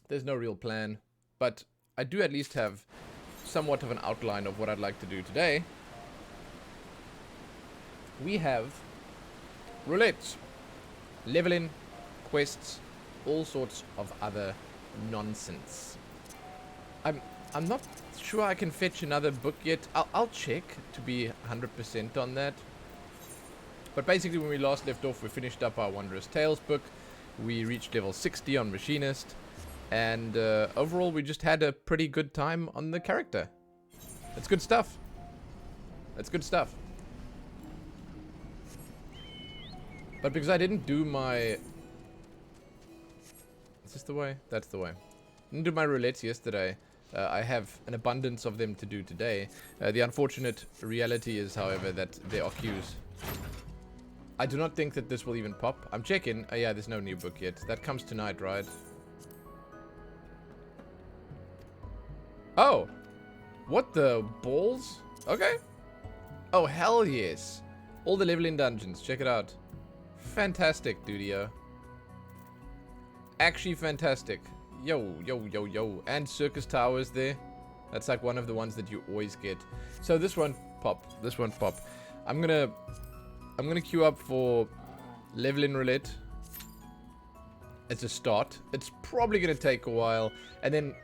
There's no real plan, but I do at least have somewhat of an outline of what I'd like to do today. We have roulettes, leveling, quests, all sorts of other nonsense. I'm not sure I can fetch another book yet. I'll check to be 100% on that. But basically when we last left off, we finished up our Wondrous Tales book. We reached level 60 on Machinist. And overall we just had a pretty good time on the character. That's good stuff. That's good stuff. But because I didn't do my... Is this the way? That's the way. Didn't do my roulettes yesterday. I have an abundance of them to do today. The unfortunate reality is, however, that there are queues. I do not think that this will even pop. I'm checking. Oh yeah, there's no new book yet. That comes tonight, right? Oh! What the balls? Okay. Oh, hell yes. All the leveling dungeons. Check it out. Fantastic, Dudio. Actually fantastic. Yo, yo, yo, yo. And Circus Towers there. That's like one of the ones that you always get. So this won't pop. This won't pop. I'm gonna queue up for leveling roulette as a start. It's probably gonna take a while. And then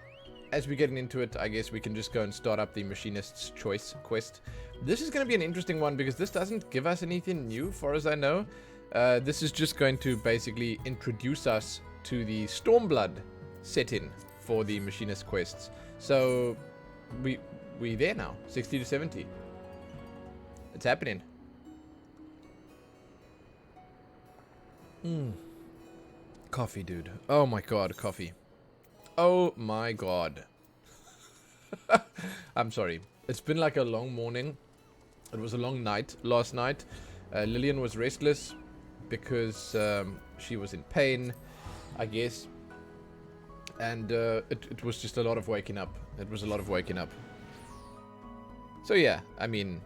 as we get into it, I guess we can just go and start up the Machinist's Choice quest. This is going to be an interesting one because this doesn't give us anything new, far as I know. This is just going to basically introduce us to the Stormblood setting for the Machinist quests. So we there now, 60 to 70. It's happening. Coffee, dude. Oh my god, coffee. Oh my god. I'm sorry. It's been like a long morning. It was a long night last night. Lillian was restless because she was in pain, I guess. And it was just a lot of waking up. It was a lot of waking up. So yeah, I mean,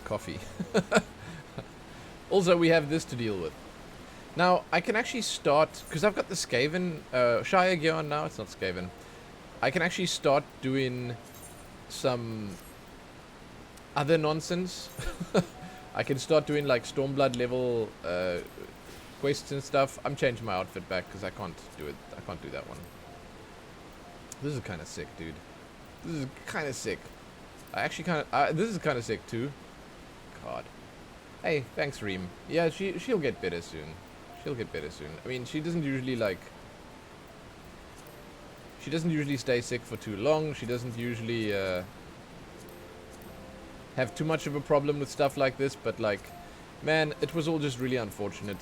coffee. Also, we have this to deal with. Now, I can actually start, because I've got the Skaven, Shire gear on now, it's not Skaven. I can actually start doing some other nonsense. I can start doing like Stormblood level quests and stuff. I'm changing my outfit back because I can't do it. I can't do that one. This is kind of sick, dude. This is kind of sick. I actually kind of, this is kind of sick too. God. Hey, thanks, Reem. Yeah, she'll get better soon. She'll get better soon. I mean, she doesn't usually, like... She doesn't usually stay sick for too long. She doesn't usually, have too much of a problem with stuff like this. But, like, man, it was all just really unfortunate.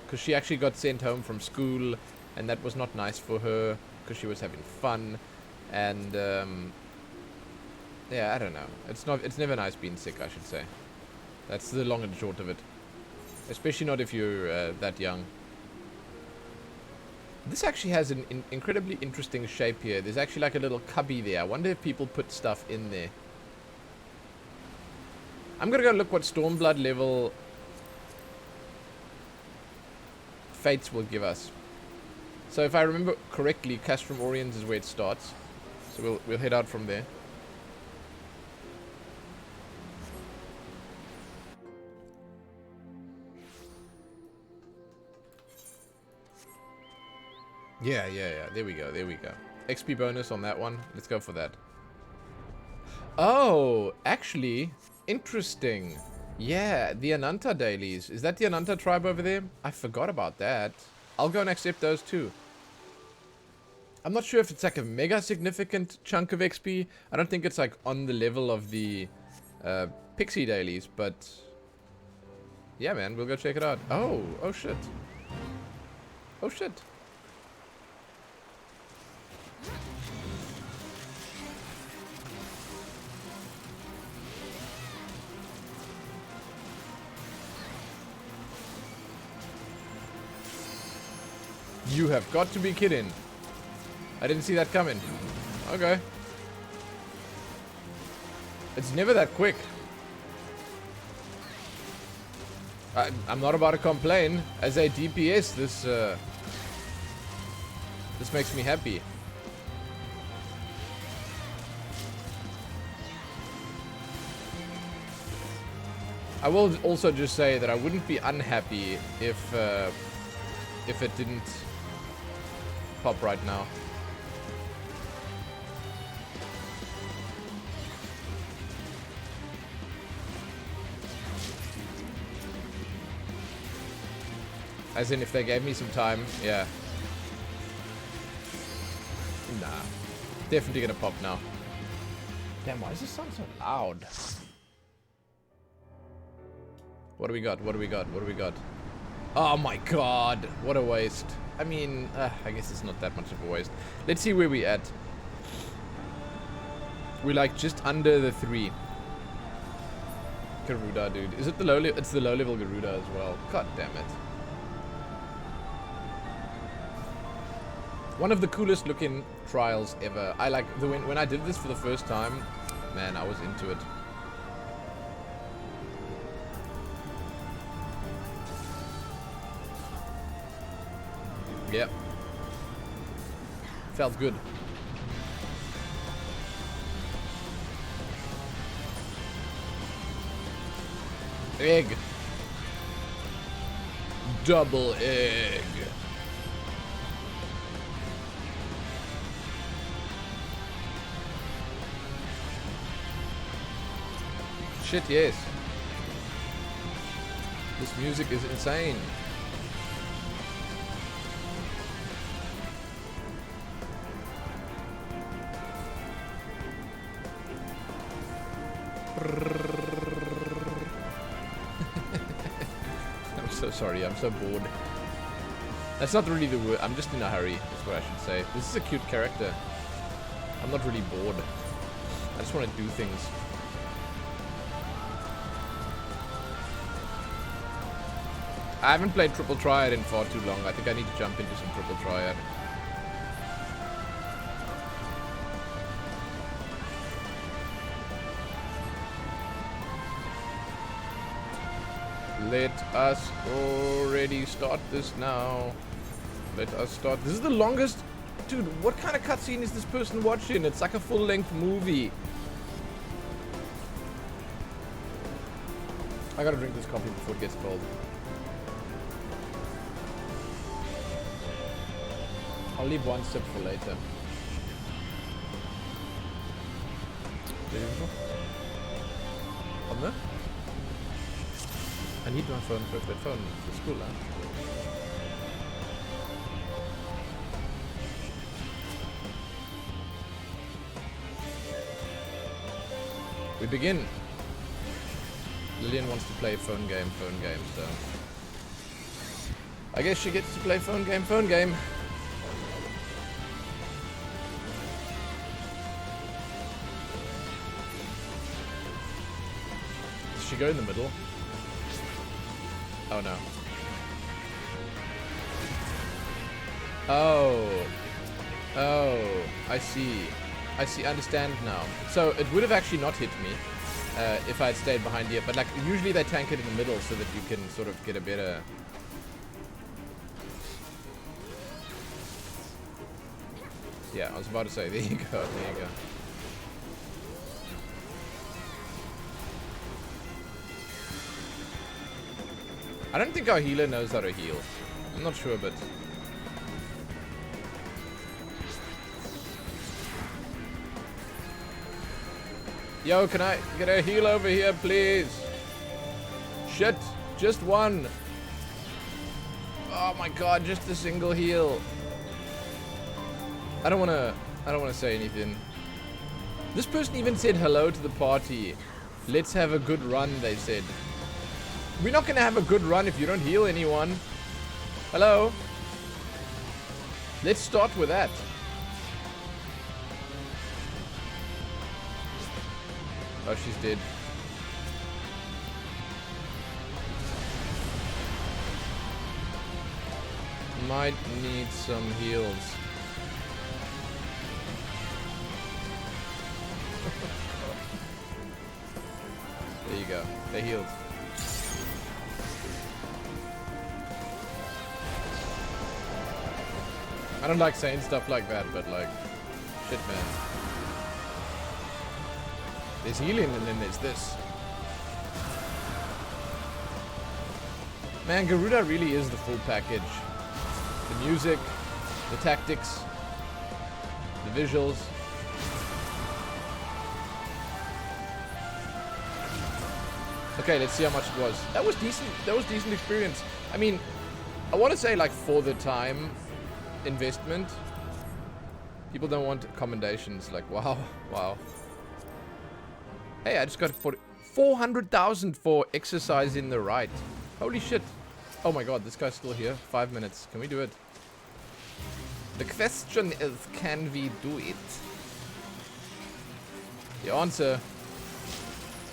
Because she actually got sent home from school. And that was not nice for her. Because she was having fun. And, yeah, I don't know. It's never nice being sick, I should say. That's the long and short of it. Especially not if you're that young. This actually has an incredibly interesting shape here. There's actually like a little cubby there. I wonder if people put stuff in there. I'm gonna go look what Stormblood level fates will give us. So if I remember correctly, Castrum Oriens is where it starts. So we'll head out from there. Yeah. There we go. XP bonus on that one. Let's go for that. Oh, actually, interesting. Yeah, the Ananta dailies. Is that the Ananta tribe over there? I forgot about that. I'll go and accept those too. I'm not sure if it's like a mega significant chunk of XP. I don't think it's like on the level of the Pixie dailies, but yeah, man, we'll go check it out. Oh shit. Oh shit. You have got to be kidding. I didn't see that coming. Okay. It's never that quick. I'm not about to complain. As a DPS, This makes me happy. I will also just say that I wouldn't be unhappy if it didn't pop right now. As in, if they gave me some time, yeah. Nah. Definitely gonna pop now. Damn, why does this sound so loud? What do we got? What do we got? What do we got? Oh my god, what a waste. I mean, I guess it's not that much of a waste. Let's see where we at. We're like just under the 3. Garuda, dude. Is it the low level? It's the low level Garuda as well. God damn it. One of the coolest looking trials ever. I like the when I did this for the first time, man, I was into it. Yep. Felt good. Egg. Double egg. Shit, yes. This music is insane. I'm so sorry, I'm so bored. That's not really the word. I'm just in a hurry, is what I should say. This is a cute character. I'm not really bored. I just want to do things. I haven't played Triple Triad in far too long. I think I need to jump into some Triple Triad. Let us already start this now. Let us start. This is the longest... Dude, what kind of cutscene is this person watching? It's like a full-length movie. I gotta drink this coffee before it gets cold. I'll leave one sip for later. Come on. I need my phone first. That phone is cool, huh? We begin. Lillian wants to play phone game, so... I guess she gets to play phone game. Does she go in the middle? Oh no. Oh, I see. I understand now. So it would have actually not hit me if I had stayed behind here, but like usually they tank it in the middle so that you can sort of get a better... Yeah, I was about to say, there you go. I don't think our healer knows how to heal. I'm not sure, but... Yo, can I get a heal over here, please? Shit, just one. Oh my god, just a single heal. I don't wanna say anything. This person even said hello to the party. Let's have a good run, they said. We're not gonna have a good run if you don't heal anyone. Hello? Let's start with that. Oh, she's dead. Might need some heals. There you go. They healed. I don't like saying stuff like that, but like, shit, man. There's healing and then there's this. Man, Garuda really is the full package. The music, the tactics, the visuals. Okay, let's see how much it was. That was decent. That was decent experience. I mean, I want to say like for the time investment, people don't want commendations. Like, wow, wow. Hey, I just got 400,000 for exercising the right. Holy shit. Oh my god, this guy's still here. 5 minutes. Can we do it? The question is, can we do it? The answer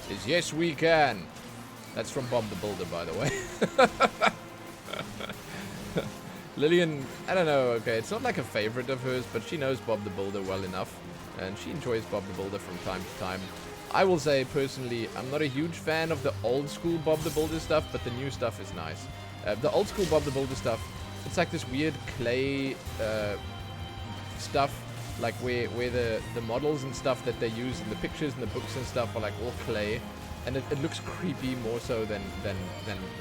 is yes, we can. That's from Bob the Builder, by the way. Lillian, I don't know, okay, it's not like a favorite of hers, but she knows Bob the Builder well enough, and she enjoys Bob the Builder from time to time. I will say, personally, I'm not a huge fan of the old school Bob the Builder stuff, but the new stuff is nice. The old school Bob the Builder stuff, it's like this weird clay stuff, like where the models and stuff that they use in the pictures and the books and stuff are like all clay, and it looks creepy more so than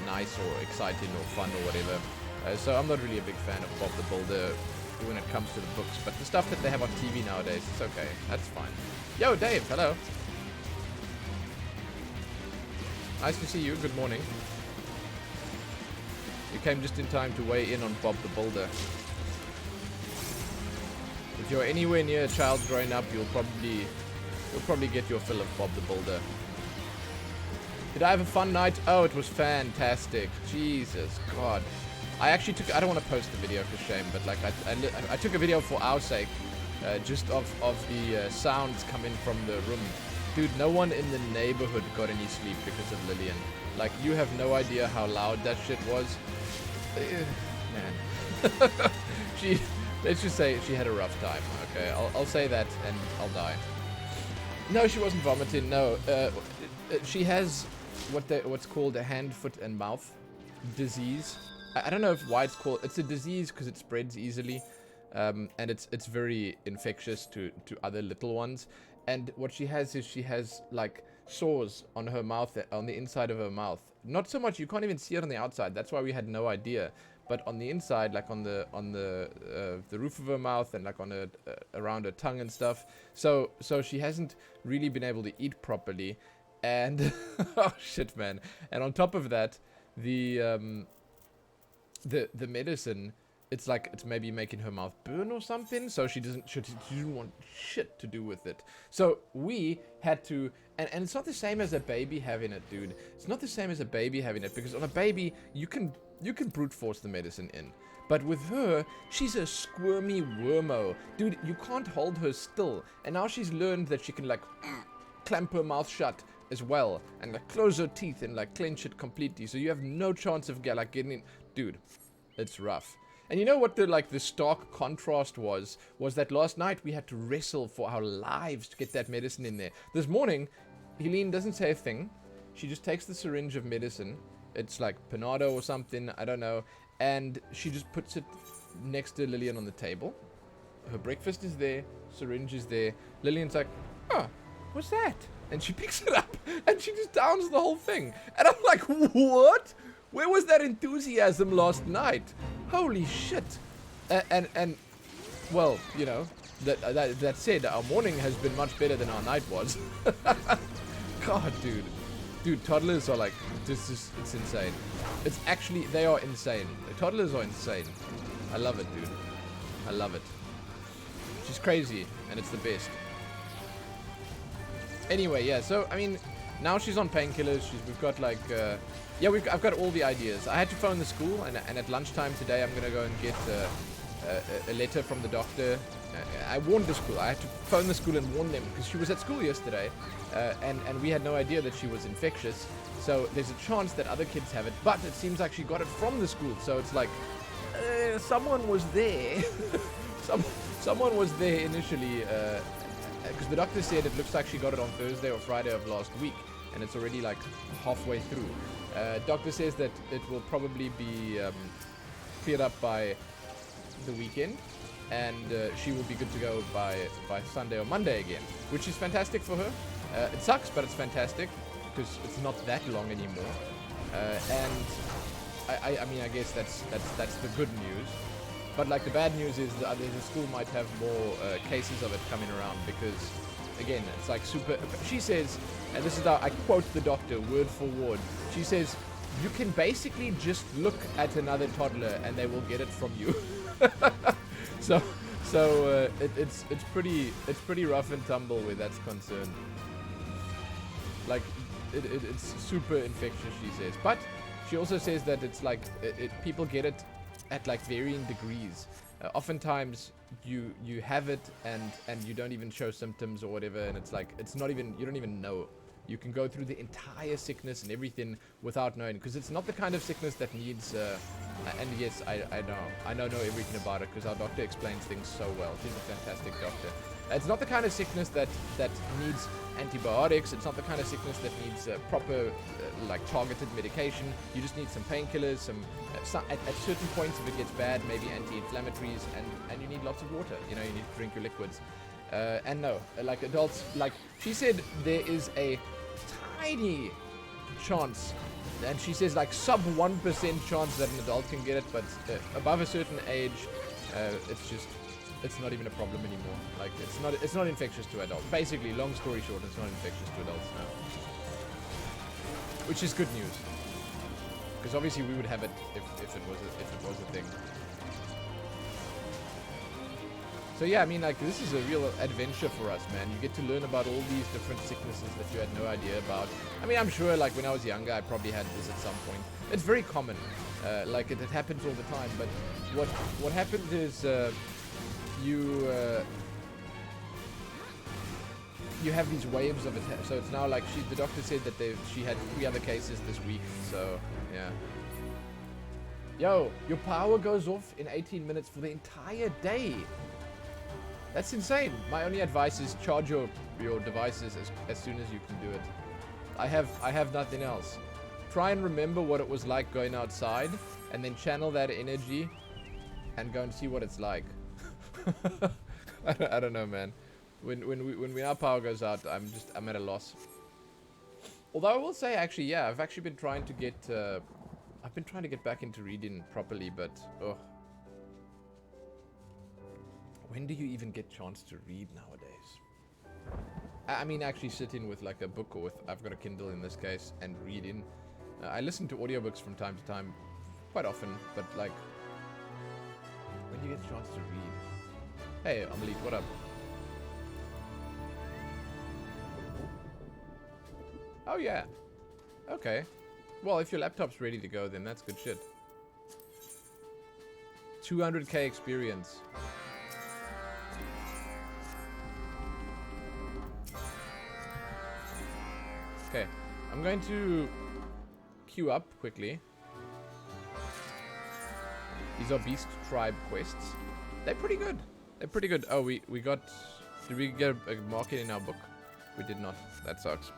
nice or exciting or fun or whatever. So I'm not really a big fan of Bob the Builder when it comes to the books, but the stuff that they have on TV nowadays, it's okay. That's fine. Yo, Dave, hello. Nice to see you. Good morning. You came just in time to weigh in on Bob the Builder. If you're anywhere near a child growing up, you'll probably get your fill of Bob the Builder. Did I have a fun night? Oh, it was fantastic. Jesus God. I don't want to post the video for shame, but like I took a video for our sake, just of the sounds coming from the room. Dude, no one in the neighborhood got any sleep because of Lillian. Like, you have no idea how loud that shit was. Man. Let's just say she had a rough time, okay? I'll say that and I'll die. No, she wasn't vomiting, no. She has what's called a hand, foot, and mouth disease. I don't know why it's called. It's a disease because it spreads easily. And it's very infectious to other little ones. And what she has is she has like sores on her mouth, on the inside of her mouth. Not so much, you can't even see it on the outside. That's why we had no idea. But on the inside, like on the roof of her mouth and like on around her tongue and stuff. So she hasn't really been able to eat properly. And oh shit, man. And on top of that, the medicine, it's like it's maybe making her mouth burn or something, so she didn't want shit to do with it. So we had to, and it's not the same as a baby having it, dude. It's not the same as a baby having it, because on a baby, you can brute force the medicine in. But with her, she's a squirmy wormo. Dude, you can't hold her still. And now she's learned that she can like clamp her mouth shut as well, and like close her teeth and like clench it completely. So you have no chance of like getting in. Dude, it's rough. And you know what the stark contrast was that last night we had to wrestle for our lives to get that medicine in there. This morning, Helene doesn't say a thing. She just takes the syringe of medicine. It's like Panado or something, I don't know. And she just puts it next to Lillian on the table. Her breakfast is there, syringe is there. Lillian's like, oh, what's that? And she picks it up and she just downs the whole thing. And I'm like, what? Where was that enthusiasm last night? Holy shit. And well, you know, that said, our morning has been much better than our night was. God, dude, toddlers are like, it's insane. It's actually, they are insane. The toddlers are insane. I love it, dude. I love it. She's crazy, and it's the best. Anyway, yeah, so, I mean, now she's on painkillers. We've got like, yeah, I've got all the ideas. I had to phone the school, and at lunchtime today, I'm gonna go and get a letter from the doctor. I warned the school. I had to phone the school and warn them because she was at school yesterday, and we had no idea that she was infectious. So there's a chance that other kids have it, but it seems like she got it from the school. So it's like someone was there. Someone was there initially, because the doctor said it looks like she got it on Thursday or Friday of last week, and it's already like halfway through. Doctor says that it will probably be cleared up by the weekend. and she will be good to go by Sunday or Monday again, which is fantastic for her. It sucks, but it's fantastic because it's not that long anymore. And I mean, I guess that's the good news. But like the bad news is that the school might have more cases of it coming around because, again, it's like super. She says, and this is how I quote the doctor word for word. She says, "You can basically just look at another toddler and they will get it from you." so it's pretty rough and tumble where that's concerned. Like it's super infectious, she says. But she also says that it's like people get it at like varying degrees. Oftentimes you have it and you don't even show symptoms or whatever, and it's like you don't even know. You can go through the entire sickness and everything without knowing, because it's not the kind of sickness that needs and yes, I know everything about it because our doctor explains things so well. She's a fantastic doctor. It's not the kind of sickness that needs antibiotics. It's not the kind of sickness that needs proper like targeted medication. You just need some painkillers, at certain points if it gets bad, maybe anti-inflammatories, and you need lots of water. You know, you need to drink your liquids. And no, like adults, like she said, there is a tiny chance, and she says like sub 1% chance that an adult can get it, but above a certain age, it's not even a problem anymore. Like it's not infectious to adults. Basically, long story short, it's not infectious to adults now, which is good news, because obviously we would have it if it was a thing. So yeah, I mean, like, this is a real adventure for us, man. You get to learn about all these different sicknesses that you had no idea about. I mean, I'm sure, like, when I was younger, I probably had this at some point. It's very common. Like, it happens all the time. But what happens is you have these waves of it. So it's now like the doctor said that she had 3 other cases this week. So, yeah. Yo, your power goes off in 18 minutes for the entire day. That's insane. My only advice is charge your devices as soon as you can do it. I have nothing else. Try and remember what it was like going outside, and then channel that energy and go and see what it's like. I don't know, man. When our power goes out, I'm at a loss. Although I will say, actually, yeah, I've actually been trying to get back into reading properly, but oh. When do you even get chance to read nowadays? I mean, actually sitting with like a book, or I've got a Kindle in this case, and reading. I listen to audiobooks from time to time, quite often, but like, when do you get a chance to read? Hey, Amelie, what up? Oh yeah. Okay. Well, if your laptop's ready to go, then that's good shit. 200k experience. Okay, I'm going to queue up quickly. These are Beast Tribe quests. They're pretty good. They're pretty good. Oh, we got... Did we get a market in our book? We did not. That sucks.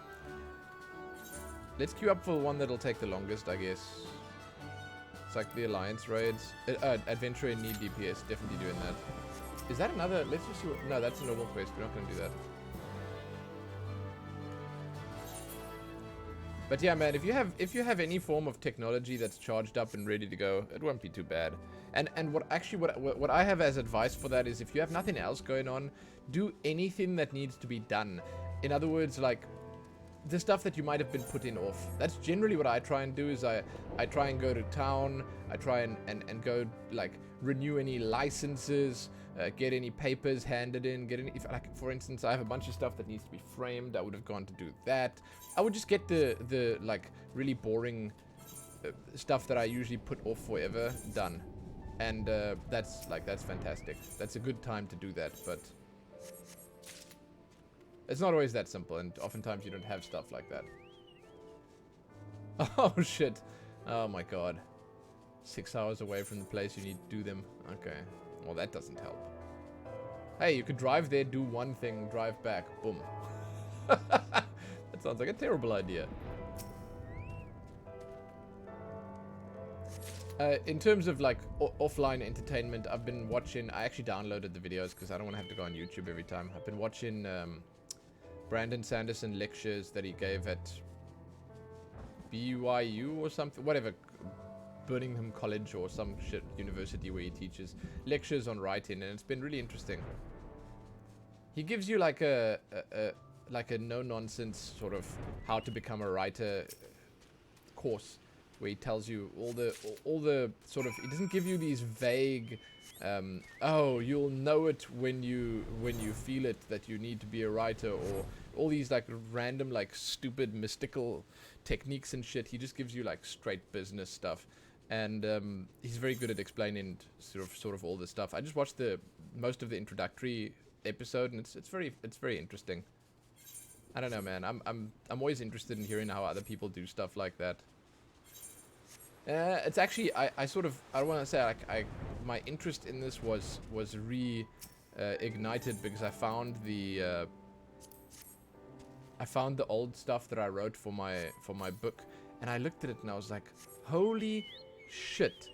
Let's queue up for one that'll take the longest, I guess. It's like the Alliance raids. Adventure in need DPS. Definitely doing that. Is that another... Let's just see what... No, that's a normal quest. We're not going to do that. But yeah, man, if you have any form of technology that's charged up and ready to go, it won't be too bad. And what I have as advice for that is, if you have nothing else going on, do anything that needs to be done. In other words, like the stuff that you might have been putting off. That's generally what I try and do. Is I try and go to town. I try and go like renew any licenses, get any papers handed in, like, for instance, I have a bunch of stuff that needs to be framed. I would have gone to do that. I would just get the like really boring stuff that I usually put off forever done, and that's fantastic. That's a good time to do that, but it's not always that simple, and oftentimes you don't have stuff like that. Oh shit! Oh my god! 6 hours away from the place you need to do them. Okay, well that doesn't help. Hey, you could drive there, do one thing, drive back, boom. That sounds like a terrible idea. In terms of like offline entertainment, I've been watching. I actually downloaded the videos because I don't want to have to go on YouTube every time. I've been watching Brandon Sanderson lectures that he gave at BYU or something, whatever, Birmingham College or some shit university where he teaches lectures on writing, and it's been really interesting. He gives you like a no-nonsense sort of how to become a writer course, where he tells you all the sort of, he doesn't give you these vague oh, you'll know it when you feel it that you need to be a writer, or all these like random like stupid mystical techniques and shit. He just gives you like straight business stuff, and he's very good at explaining sort of all this stuff. I just watched most of the introductory episode, and it's very interesting. I don't know, man. I'm always interested in hearing how other people do stuff like that. It's actually, I sort of, I don't want to say like my interest in this was ignited because I found the old stuff that I wrote for my book, and I looked at it and I was like, holy shit,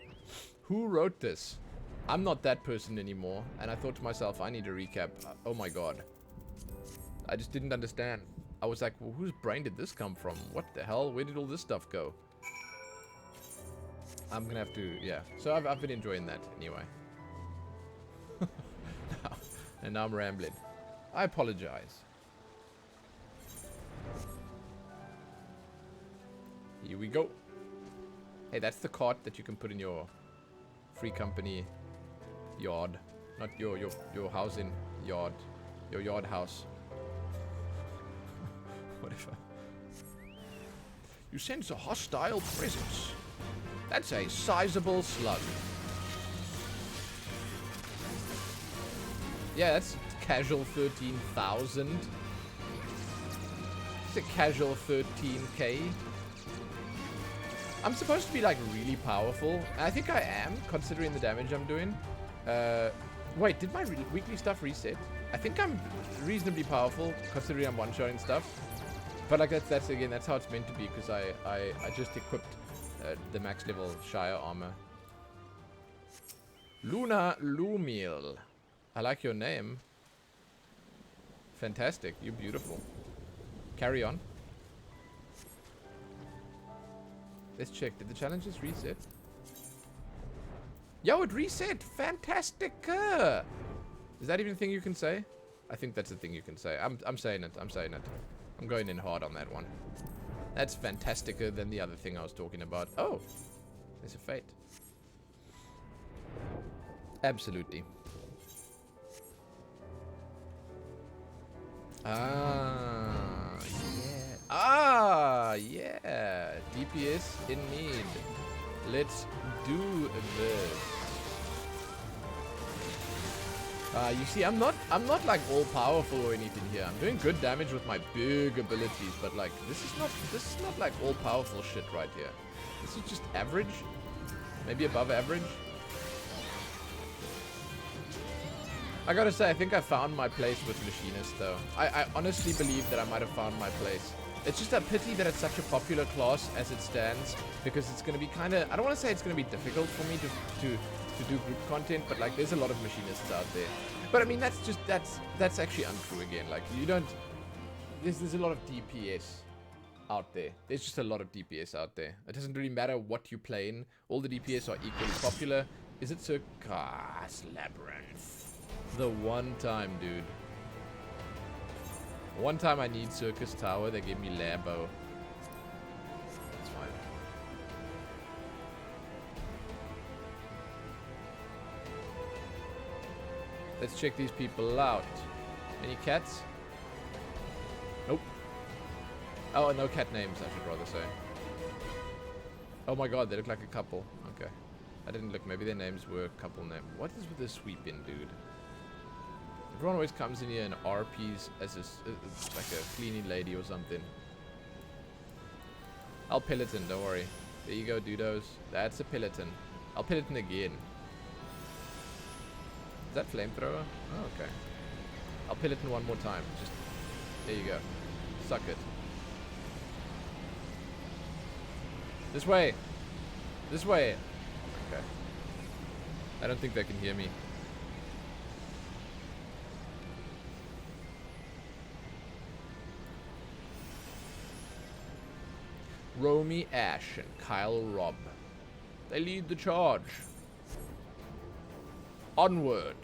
who wrote this? I'm not that person anymore. And I thought to myself, I need a recap. Oh my god, I just didn't understand. I was like, well, whose brain did this come from? What the hell? Where did all this stuff go? I'm gonna have to, yeah. So I've been enjoying that anyway. And now I'm rambling. I apologize. Here we go. Hey, that's the cart that you can put in your free company yard, not your housing yard, your yard house. Whatever. You sense a hostile presence. That's a sizable slug. Yeah, that's casual 13,000. It's a casual 13k. I'm supposed to be like really powerful, and I think I am, considering the damage I'm doing. Wait, did my weekly stuff reset? I think I'm reasonably powerful, considering I'm one-shotting stuff. But like that's again, that's how it's meant to be, because I just equipped the max level Shire armor. Luna Lumiel. I like your name. Fantastic. You're beautiful. Carry on. Let's check. Did the challenges reset? Yo, it reset! Fantastic! Is that even a thing you can say? I think that's a thing you can say. I'm saying it. I'm saying it. I'm going in hard on that one. That's fantasticer than the other thing I was talking about. Oh! There's a fate. Absolutely. Ah, yeah. Ah, yeah. DPS in need. Let's do this. You see, I'm not like all powerful or anything here. I'm doing good damage with my big abilities, but like this is not like all powerful shit right here. This is just average, maybe above average. I gotta say, I think I found my place with Machinist, though. I honestly believe that I might have found my place. It's just a pity that it's such a popular class as it stands, because it's gonna be kind of, I don't want to say it's gonna be difficult for me to do group content, but like there's a lot of Machinists out there. But I mean, that's actually untrue again. Like you don't, there's a lot of DPS out there. There's just a lot of DPS out there. It doesn't really matter what you're playing. All the DPS are equally popular. Is it Circus Labyrinth? The one time, dude. One time I need Circus Tower, they gave me Lambo. That's fine. Let's check these people out. Any cats? Nope. Oh, no cat names, I should rather say. Oh my god, they look like a couple. Okay. I didn't look. Maybe their names were couple name. What is with this sweeping, dude? Everyone always comes in here and RPs as like a cleaning lady or something. I'll Peloton, don't worry. There you go, dudos. That's a Peloton. I'll Peloton again. Is that flamethrower? Oh, okay. I'll Peloton one more time. Just there you go. Suck it. This way. This way. Okay. I don't think they can hear me. Romy Ash and Kyle Robb. They lead the charge. Onward.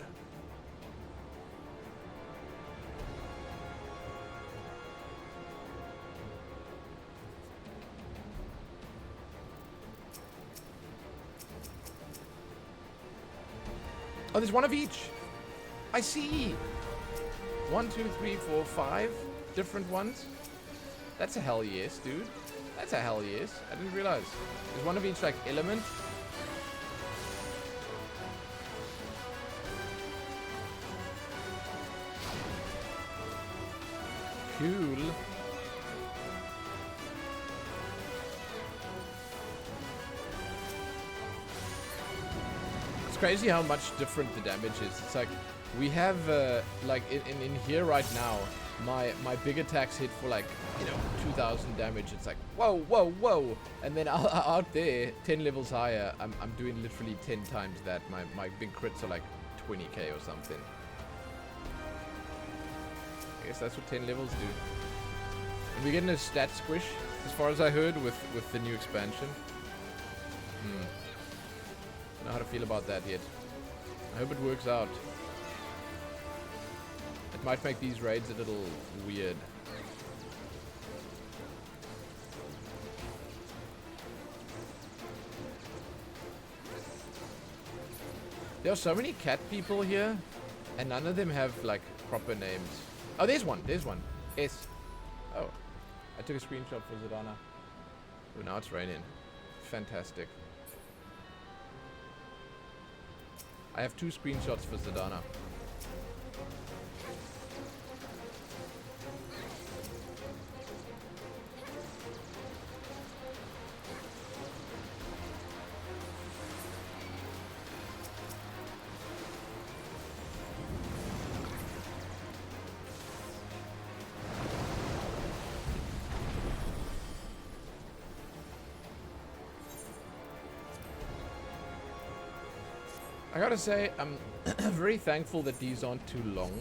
Oh, there's one of each. I see. 1, 2, 3, 4, 5 different ones. That's a hell yes, dude. That's a hell yes. I didn't realize. There's one of each, like, element. Cool. It's crazy how much different the damage is. It's like, we have, like, in here right now, my big attacks hit for, like, you know, 2,000 damage. It's like, whoa, whoa, whoa. And then out there, 10 levels higher, I'm doing literally 10 times that. My big crits are like 20k or something. I guess that's what 10 levels do. And we're getting a stat squish, as far as I heard, with the new expansion. Don't know how to feel about that yet. I hope it works out. It might make these raids a little weird. There are so many cat people here, and none of them have, like, proper names. Oh, there's one. There's one. S. Oh. I took a screenshot for Zidana. Oh, now it's raining. Fantastic. I have 2 screenshots for Zidana. I gotta say, I'm very thankful that these aren't too long,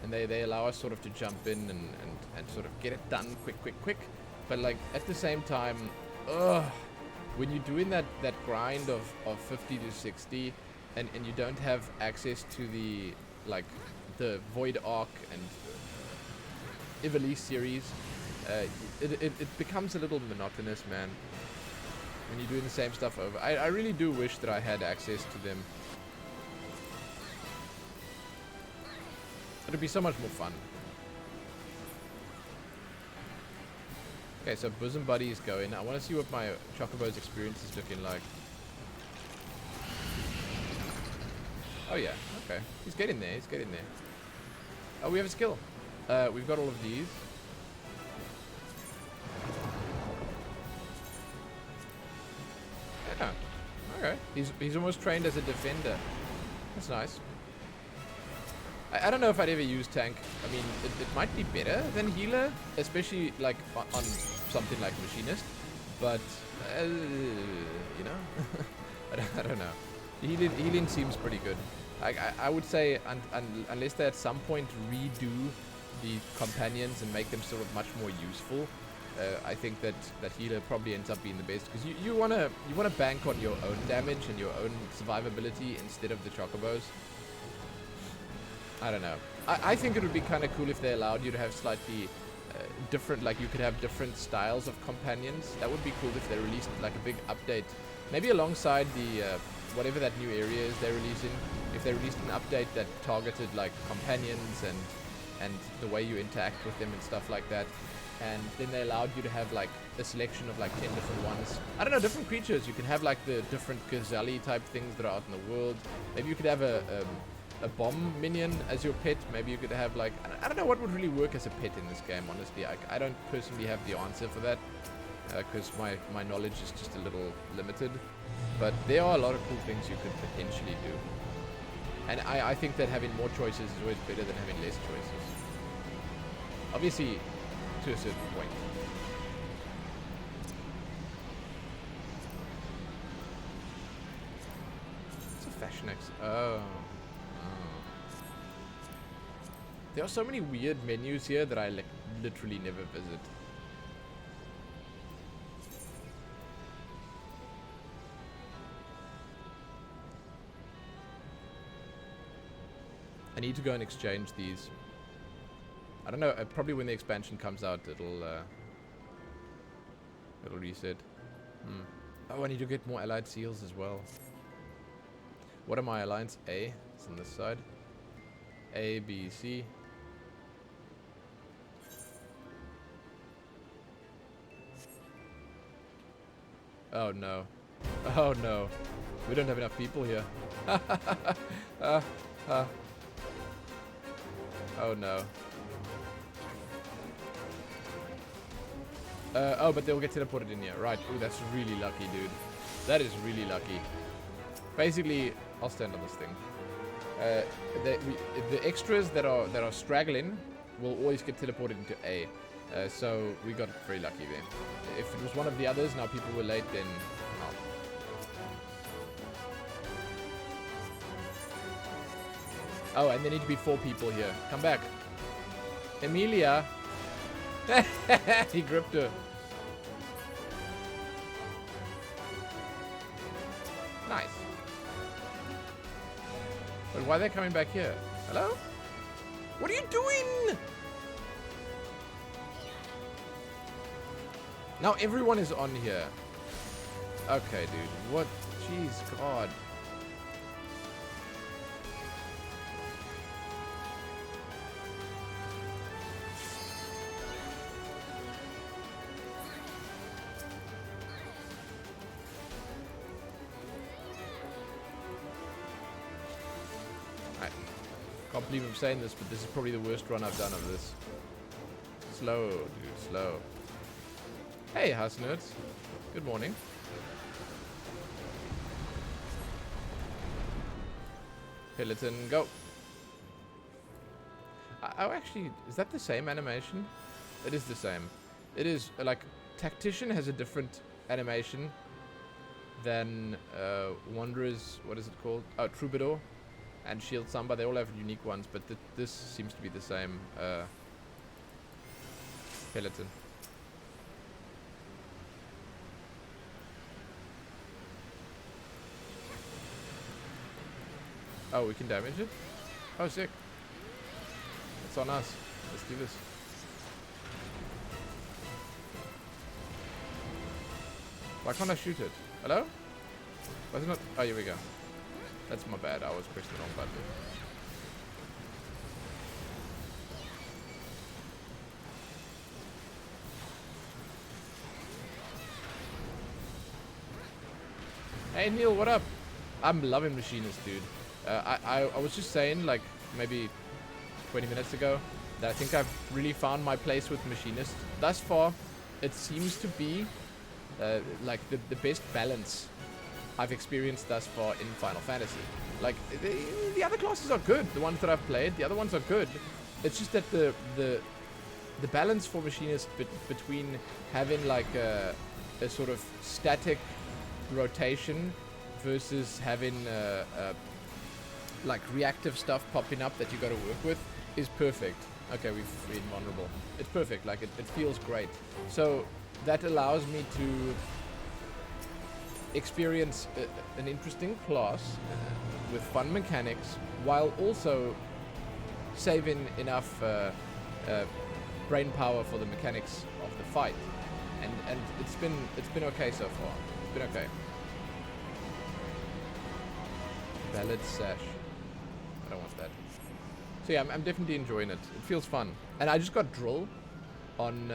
and they allow us sort of to jump in and sort of get it done quick. But, like, at the same time, when you're doing that grind of 50 to 60, and you don't have access to the, like, the Void Arc and Ivalice series, it becomes a little monotonous, man. When you're doing the same stuff over. I really do wish that I had access to them. It'd be so much more fun. Okay, so Bosom Buddy is going. I want to see what my Chocobo's experience is looking like. Oh yeah, okay. He's getting there, he's getting there. Oh, we have a skill. We've got all of these. Yeah, okay. He's almost trained as a defender. That's nice. I don't know if I'd ever use tank. I mean, it might be better than healer, especially like on something like machinist. But you know, I don't know. Healing seems pretty good. I would say unless they at some point redo the companions and make them sort of much more useful, I think that healer probably ends up being the best, because you wanna bank on your own damage and your own survivability instead of the chocobos. I don't know. I think it would be kind of cool if they allowed you to have slightly different, like you could have different styles of companions. That would be cool if they released like a big update, maybe alongside the whatever that new area is they're releasing. If they released an update that targeted like companions and the way you interact with them and stuff like that, and then they allowed you to have like a selection of like 10 different ones. I don't know, different creatures. You can have like the different gazelle type things that are out in the world. Maybe you could have a bomb minion as your pet. Maybe you could have like, I don't know what would really work as a pet in this game, honestly. I don't personally have the answer for that, because my knowledge is just a little limited. But there are a lot of cool things you could potentially do. And I think that having more choices is always better than having less choices. Obviously, to a certain point. expansion oh. There are so many weird menus here that I like literally never visit. I need to go and exchange these. I don't know, probably when the expansion comes out it'll reset. Oh, I need to get more allied seals as well. What are my alliance? A is on this side. A, B, C. Oh no. Oh no. We don't have enough people here. Oh no. Oh, but they'll get teleported in here. Right. Ooh, that's really lucky, dude. That is really lucky. Basically, I'll stand on this thing. The extras that are straggling will always get teleported into A. So we got very lucky there. If it was one of the others, now people were late, then no. Oh, and there need to be 4 people here. Come back. Emilia. He gripped her. Nice. But why are they coming back here? Hello? What are you doing? Now everyone is on here. Okay, dude. What? Jeez, God. Can't believe I'm saying this, but this is probably the worst run I've done of this. Slow, dude, slow. Hey, house nerds. Good morning. Peloton, go. Oh, actually, is that the same animation? It is the same. It is, like, Tactician has a different animation than Wanderer's, what is it called? Oh, Troubadour. And Shield Samba, they all have unique ones, but this seems to be the same Peloton. Oh, we can damage it? Oh, sick. It's on us. Let's do this. Why can't I shoot it? Hello? Why is it not? Oh, here we go. That's my bad. I was pressing the wrong button. Hey Neil, what up? I'm loving Machinist, dude. I was just saying, like, maybe 20 minutes ago, that I think I've really found my place with Machinist. Thus far, it seems to be, like, the best balance I've experienced thus far in Final Fantasy. Like, the other classes are good. The ones that I've played, the other ones are good. It's just that the balance for Machinist between having, like, a sort of static rotation versus having like reactive stuff popping up that you got to work with is perfect. Okay, we've been vulnerable. It's perfect. Like, it feels great. So that allows me to experience an interesting class with fun mechanics while also saving enough brain power for the mechanics of the fight. And it's been okay so far. It's been okay. Ballad Sash. I don't want that. So yeah, I'm definitely enjoying it. It feels fun. And I just got Drill on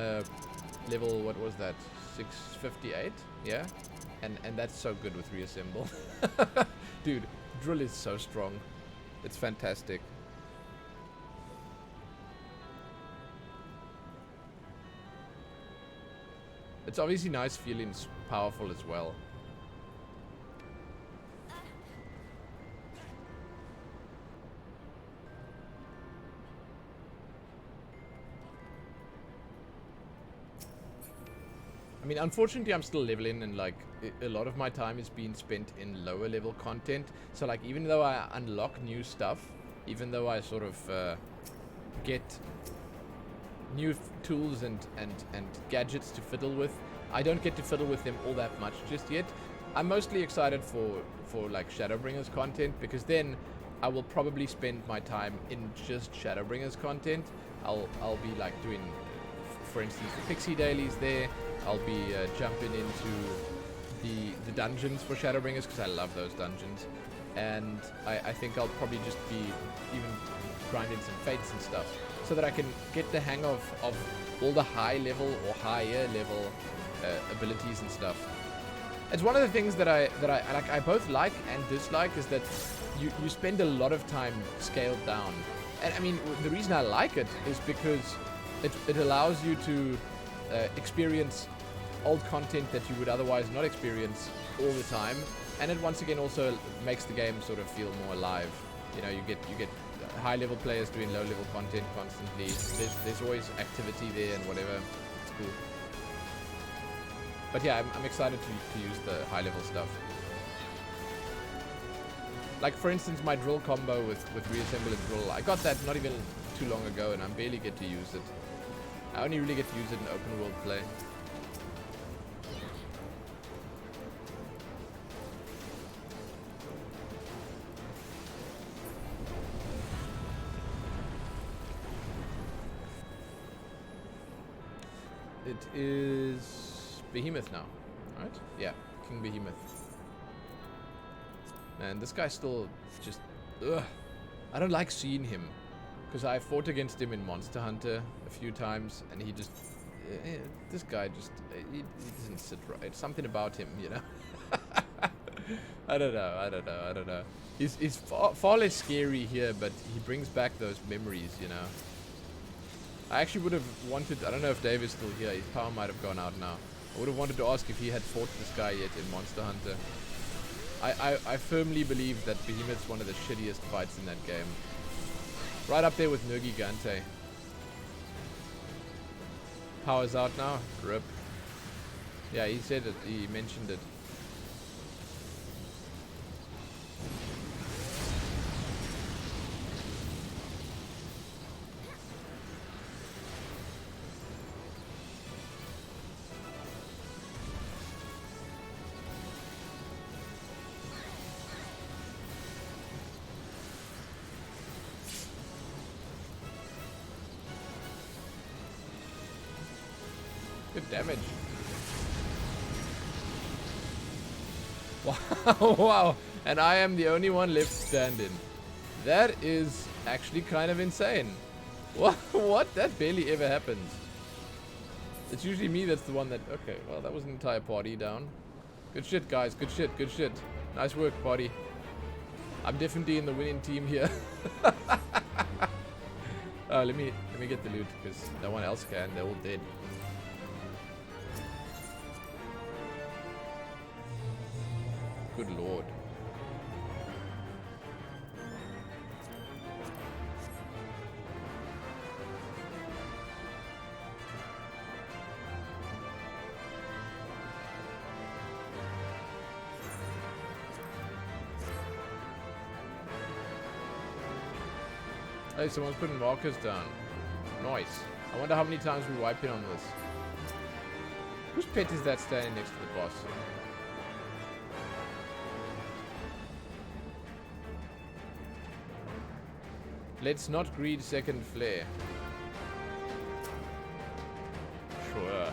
level, what was that? 658? Yeah? And that's so good with Reassemble. Dude, Drill is so strong. It's fantastic. It's obviously nice feeling powerful as well. I mean, unfortunately, I'm still leveling, and like a lot of my time is being spent in lower level content. So like, even though I unlock new stuff, even though I sort of get new tools and gadgets to fiddle with, I don't get to fiddle with them all that much just yet. I'm mostly excited for like Shadowbringers content, because then I will probably spend my time in just Shadowbringers content. I'll be like doing, for instance, the Pixie dailies there. I'll be jumping into the dungeons for Shadowbringers, because I love those dungeons. And I think I'll probably just be even grinding some fates and stuff, so that I can get the hang of all the high level or higher level abilities and stuff. It's one of the things that I like. I both like and dislike, is that you spend a lot of time scaled down. And I mean, the reason I like it is because it allows you to experience old content that you would otherwise not experience all the time, and it once again also makes the game sort of feel more alive. You know, you get high level players doing low level content constantly. There's always activity there and whatever. It's cool. But yeah, I'm excited to use the high level stuff. Like, for instance, my drill combo with reassemble and drill, I got that not even too long ago, and I barely get to use it. I only really get to use it in open world play. It is Behemoth now, right? Yeah, King Behemoth. Man, this guy's still just... Ugh. I don't like seeing him, because I fought against him in Monster Hunter a few times, and he just... this guy just... he doesn't sit right. Something about him, you know? I don't know. He's far less scary here, but he brings back those memories, you know? I actually would have wanted... I don't know if Dave is still here. His power might have gone out now. I would have wanted to ask if he had fought this guy yet in Monster Hunter. I firmly believe that Behemoth's one of the shittiest fights in that game. Right up there with Nergigante. Power's out now. Rip. Yeah, he said it. He mentioned it. Good damage. Wow, wow. And I am the only one left standing. That is actually kind of insane. What? That barely ever happens. It's usually me that's the one that... Okay, well, that was an entire party down. Good shit, guys. Good shit, good shit. Nice work, party. I'm definitely in the winning team here. Oh, let me get the loot, because no one else can. They're all dead. Good lord. Hey, someone's putting markers down. Nice. I wonder how many times we wipe in on this. Whose pet is that standing next to the boss? Let's not greed second flare. Sure.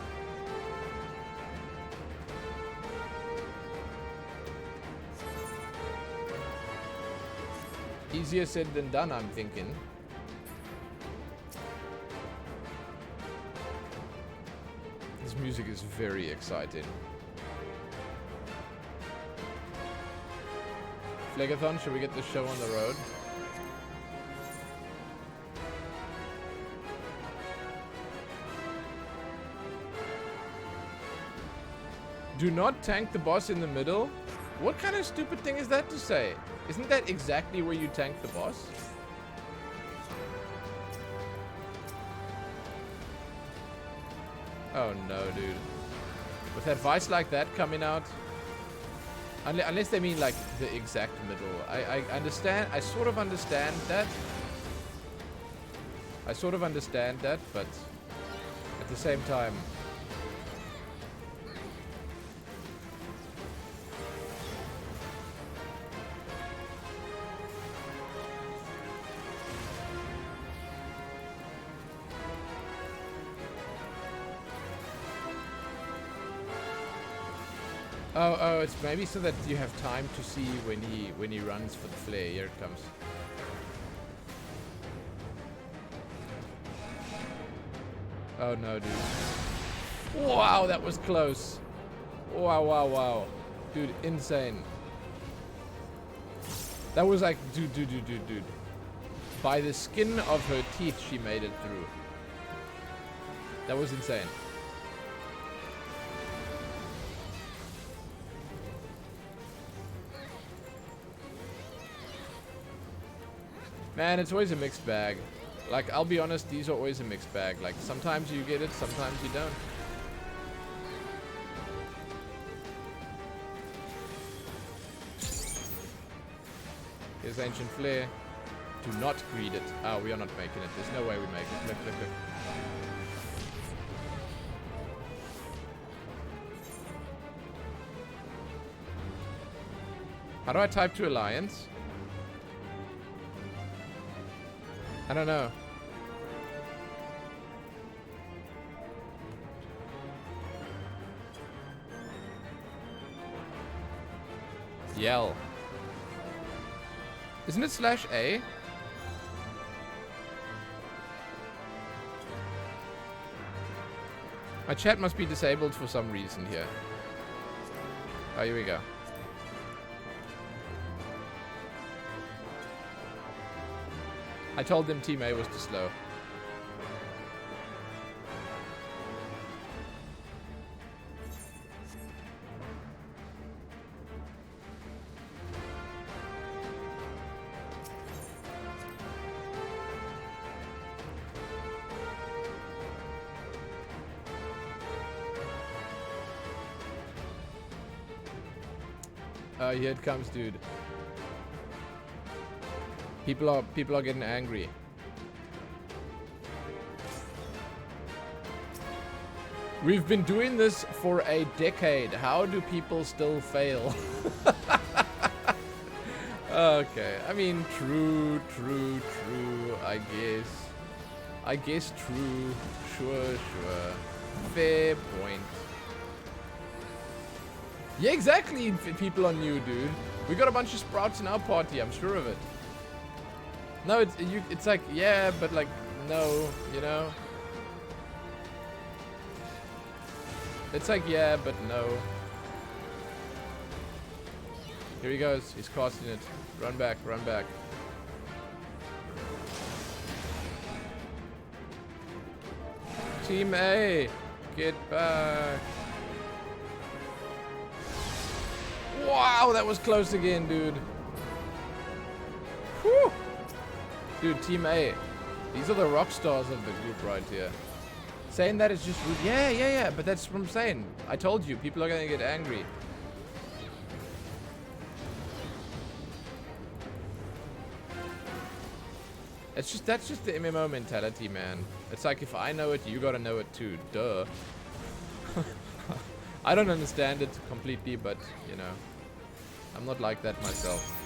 Easier said than done, I'm thinking. This music is very exciting. Phlegathon, should we get the show on the road? Do not tank the boss in the middle? What kind of stupid thing is that to say? Isn't that exactly where you tank the boss? Oh no, dude. With advice like that coming out, unless they mean like the exact middle. I understand. I sort of understand that. But at the same time, oh, it's maybe so that you have time to see when he runs for the flare. Here it comes. Oh no, dude. Wow, that was close. Wow. Dude, insane. That was like, dude. By the skin of her teeth, she made it through. That was insane. Man, it's always a mixed bag. Like, I'll be honest, these are always a mixed bag. Like, sometimes you get it, sometimes you don't. Here's Ancient Flare. Do not greed it. Oh, we are not making it. There's no way we make it. Look. How do I type to Alliance? I don't know. Yell. Isn't it /A? My chat must be disabled for some reason here. Oh, here we go. I told them Team A was too slow. Here it comes, dude. People are getting angry. We've been doing this for a decade. How do people still fail? Okay. I mean, true. I guess true. Sure. Fair point. Yeah, exactly. People are new, dude. We got a bunch of sprouts in our party. I'm sure of it. No, it's like, yeah, but like, no, you know? It's like, yeah, but no. Here he goes. He's casting it. Run back. Team A, get back. Wow, that was close again, dude. Whew. Dude, Team A. These are the rock stars of the group right here. Saying that is just rude. Yeah, but that's what I'm saying. I told you, people are gonna get angry. That's just the MMO mentality, man. It's like, if I know it, you gotta know it too. Duh. I don't understand it completely, but, you know, I'm not like that myself.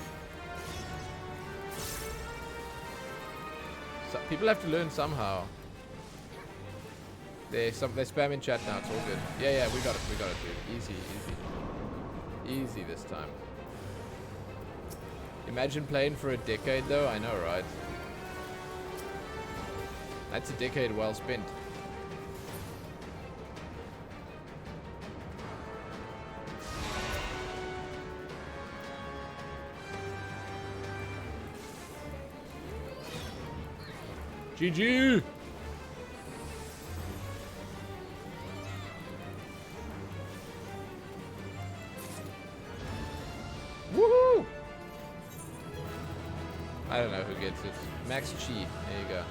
So people have to learn somehow. They spam in chat now, it's all good. Yeah, we got it, dude. Easy this time. Imagine playing for a decade, though. I know, right? That's a decade well spent. GG! Woohoo! I don't know who gets it. Max Chi. There you go.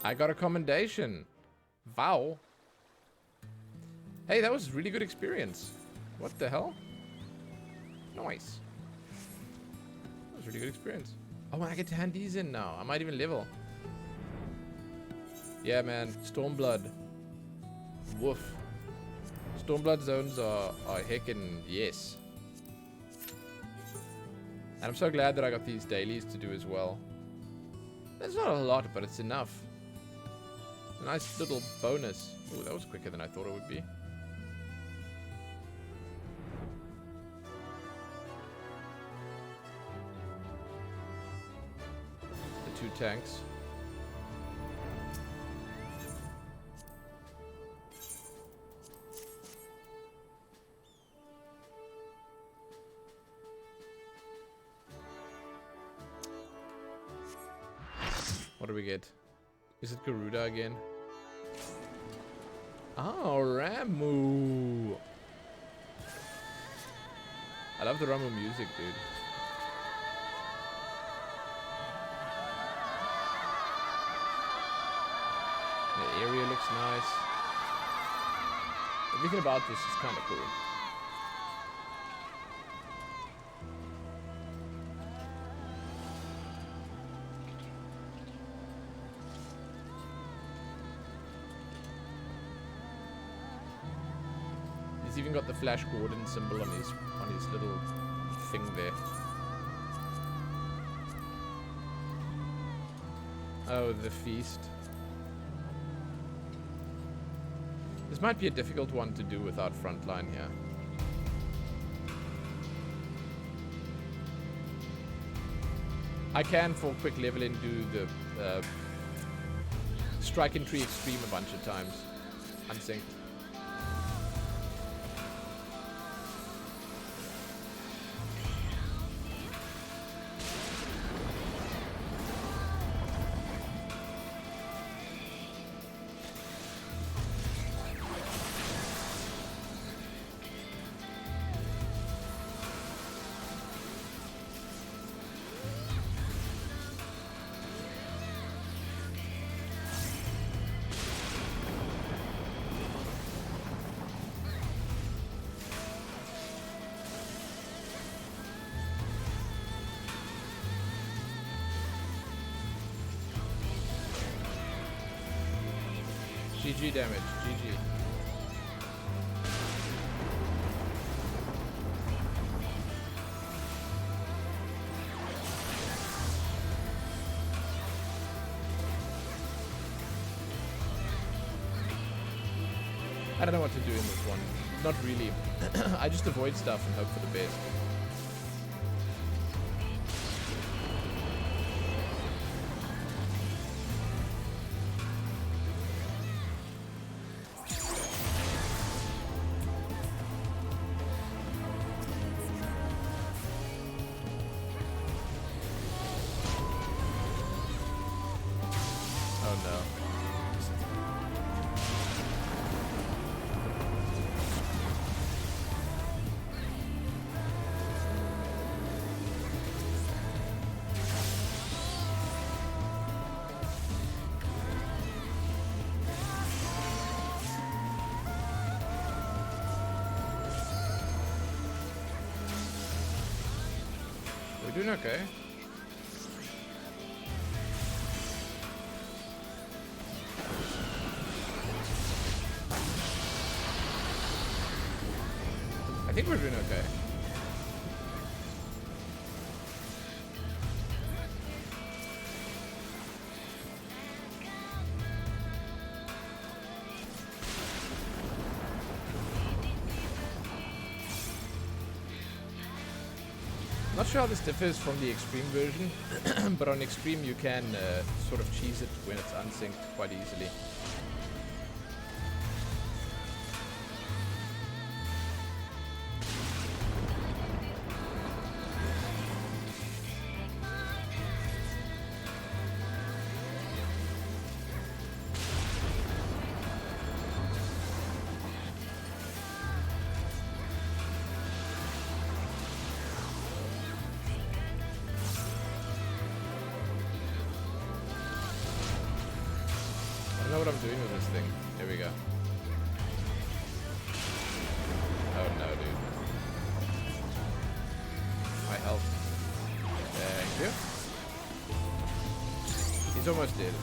I got a commendation. Wow. Hey, that was really good experience. What the hell? Nice. That was really good experience. Oh, I get to hand these in now. I might even level. Yeah, man. Stormblood. Woof. Stormblood zones are heckin' yes. And I'm so glad that I got these dailies to do as well. That's not a lot, but it's enough. A nice little bonus. Oh, that was quicker than I thought it would be. The 2 tanks. What do we get? Is it Garuda again? Oh, Ramu! I love the Ramu music, dude. The area looks nice. Everything about this is kind of cool. He's even got the Flash Gordon symbol on his little thing there. Oh, the feast. This might be a difficult one to do without frontline here. I can, for quick leveling, do the Strike and Tree Extreme a bunch of times. Unsynced. GG damage, GG. I don't know what to do in this one. Not really. I just avoid stuff and hope for the best. We're doing okay. I think we're doing okay. Not sure how this differs from the Extreme version, but on Extreme you can sort of cheese it when it's unsynced quite easily. doing with this thing. There we go. Oh no, dude. My health. Thank you. He's almost dead.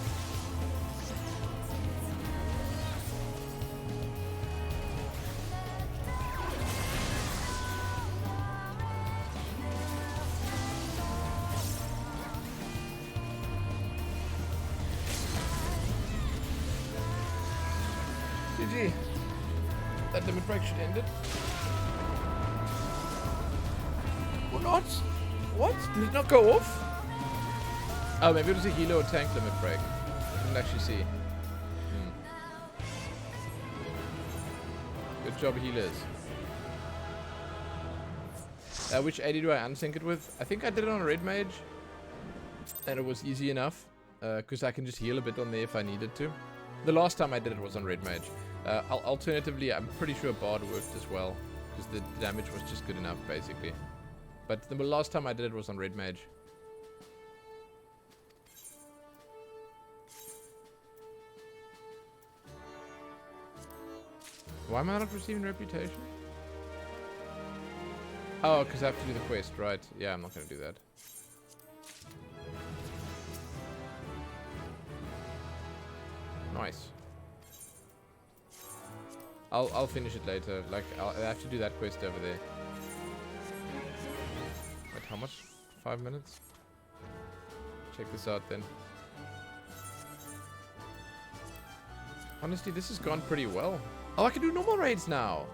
GG. That limit break should end it. Or not? What? Did it not go off? Oh, maybe it was a healer or tank limit break. I didn't actually see. Good job, healers. Which AD do I unsync it with? I think I did it on a red mage. And it was easy enough. Because I can just heal a bit on there if I needed to. The last time I did it was on red mage. Alternatively, I'm pretty sure Bard worked as well. Because the damage was just good enough, basically. But the last time I did it was on red mage. Why am I not receiving reputation? Oh, because I have to do the quest, right? Yeah, I'm not going to do that. Nice. I'll finish it later. Like, I have to do that quest over there. Wait, how much? 5 minutes? Check this out then. Honestly, this has gone pretty well. Oh, I can do normal raids now.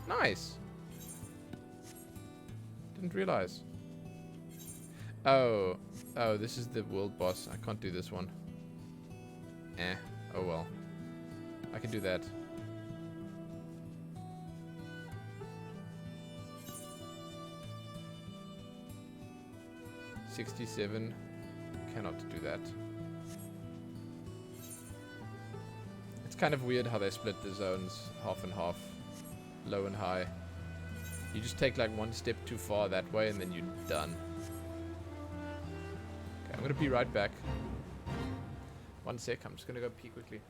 Nice. Didn't realize. Oh, this is the world boss. I can't do this one. Oh well. I can do that. $67. Cannot do that. It's kind of weird how they split the zones half and half, low and high. You just take like one step too far that way and then you're done. Okay, I'm gonna be right back. 1 sec, I'm just gonna go pee quickly.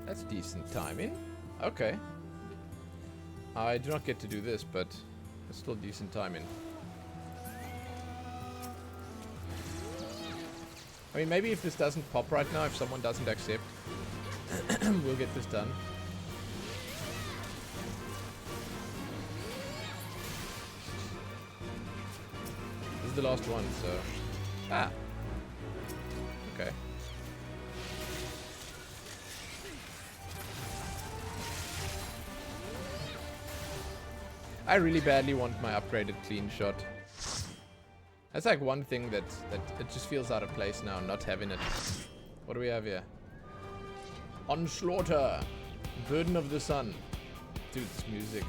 That's decent timing. Okay. I do not get to do this, but it's still decent timing. I mean, maybe if this doesn't pop right now, if someone doesn't accept, we'll get this done. This is the last one, so... Ah! Okay. I really badly want my upgraded clean shot. That's like one thing that it just feels out of place now, not having it. What do we have here? Onslaughter! Burden of the Sun. Dude, this music.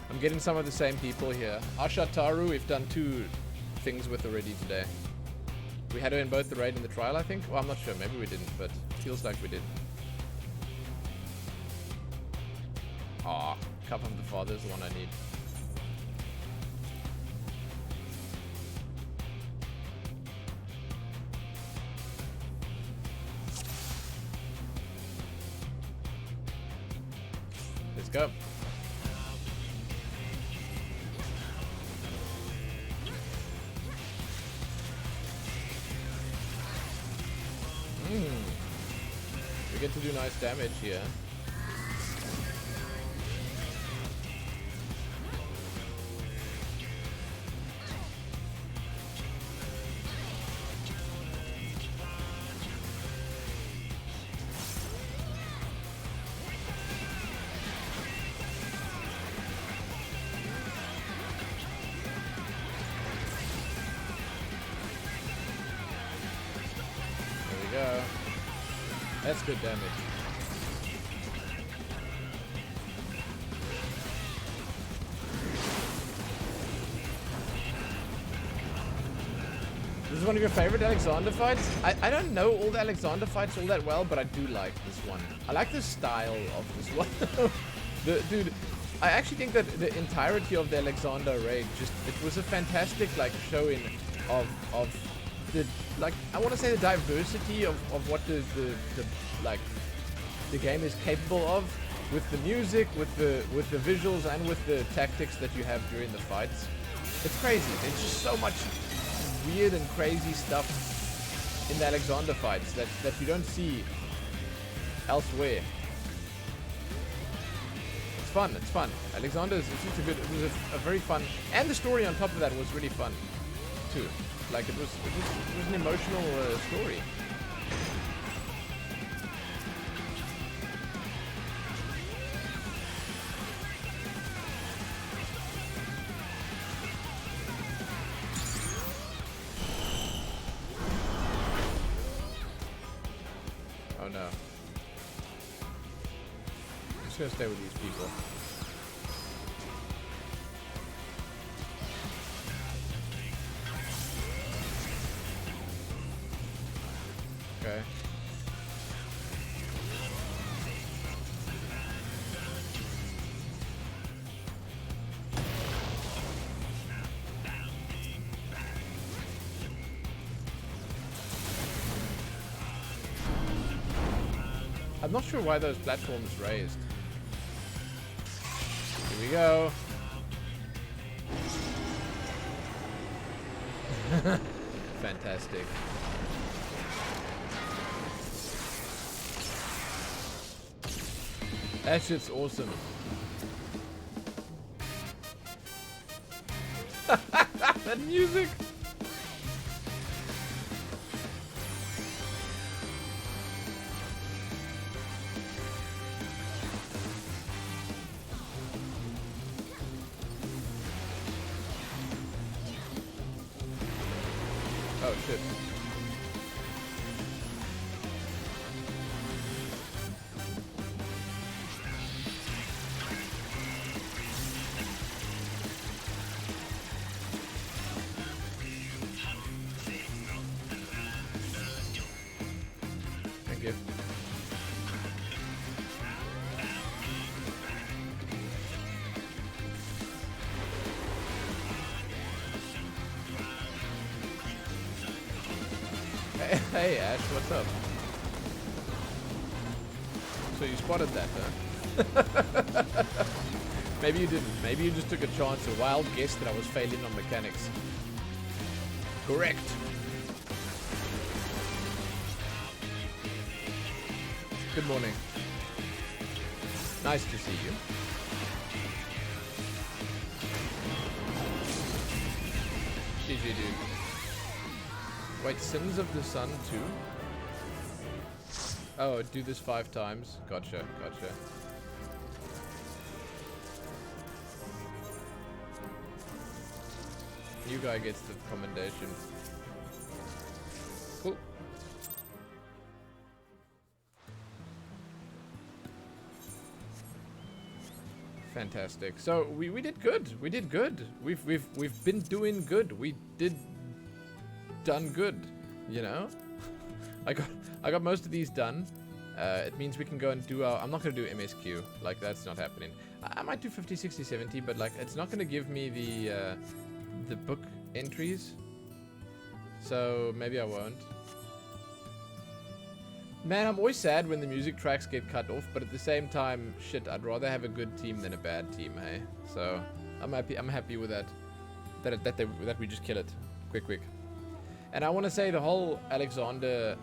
I'm getting some of the same people here. Asha Taru, we've done 2 things with already today. We had her in both the raid and the trial, I think. Well, I'm not sure. Maybe we didn't, but it feels like we did. Ah, Cup of the Father is the one I need. Let's go. We get to do nice damage here. That's good damage. This is one of your favorite Alexander fights? I don't know all the Alexander fights all that well, but I do like this one. I like the style of this one. Dude, I actually think that the entirety of the Alexander raid it was a fantastic like showing of the, like, I want to say the diversity of what the game is capable of, with the music, with the visuals, and with the tactics that you have during the fights. It's crazy. There's just so much weird and crazy stuff in the Alexander fights that you don't see elsewhere. It's fun. It's fun. Alexander is just a good. It was a very fun, and the story on top of that was really fun too. Like it was an emotional story. Oh no. I'm just gonna stay with these people. Okay. I'm not sure why those platforms raised. Here we go. Fantastic. That shit's awesome. That music. Oh shit. Thank you. Hey Ash, what's up? So you spotted that, huh? Maybe you didn't. Maybe you just took a chance, a wild guess that I was failing on mechanics. Correct. Good morning. Nice to see you. GG, dude. Wait, Sins of the Sun too? Oh, do this 5 times. Gotcha, gotcha. New guy gets the commendation. Cool. Fantastic. So we did good. We did good. We've been doing good. We done good. You know. I got most of these done. It means we can go and do our... I'm not going to do MSQ. Like, that's not happening. I might do 50, 60, 70, but, like, it's not going to give me the book entries. So, maybe I won't. Man, I'm always sad when the music tracks get cut off, but at the same time, shit, I'd rather have a good team than a bad team, hey? So, I'm happy with that. That we just kill it. Quick. And I want to say the whole Alexander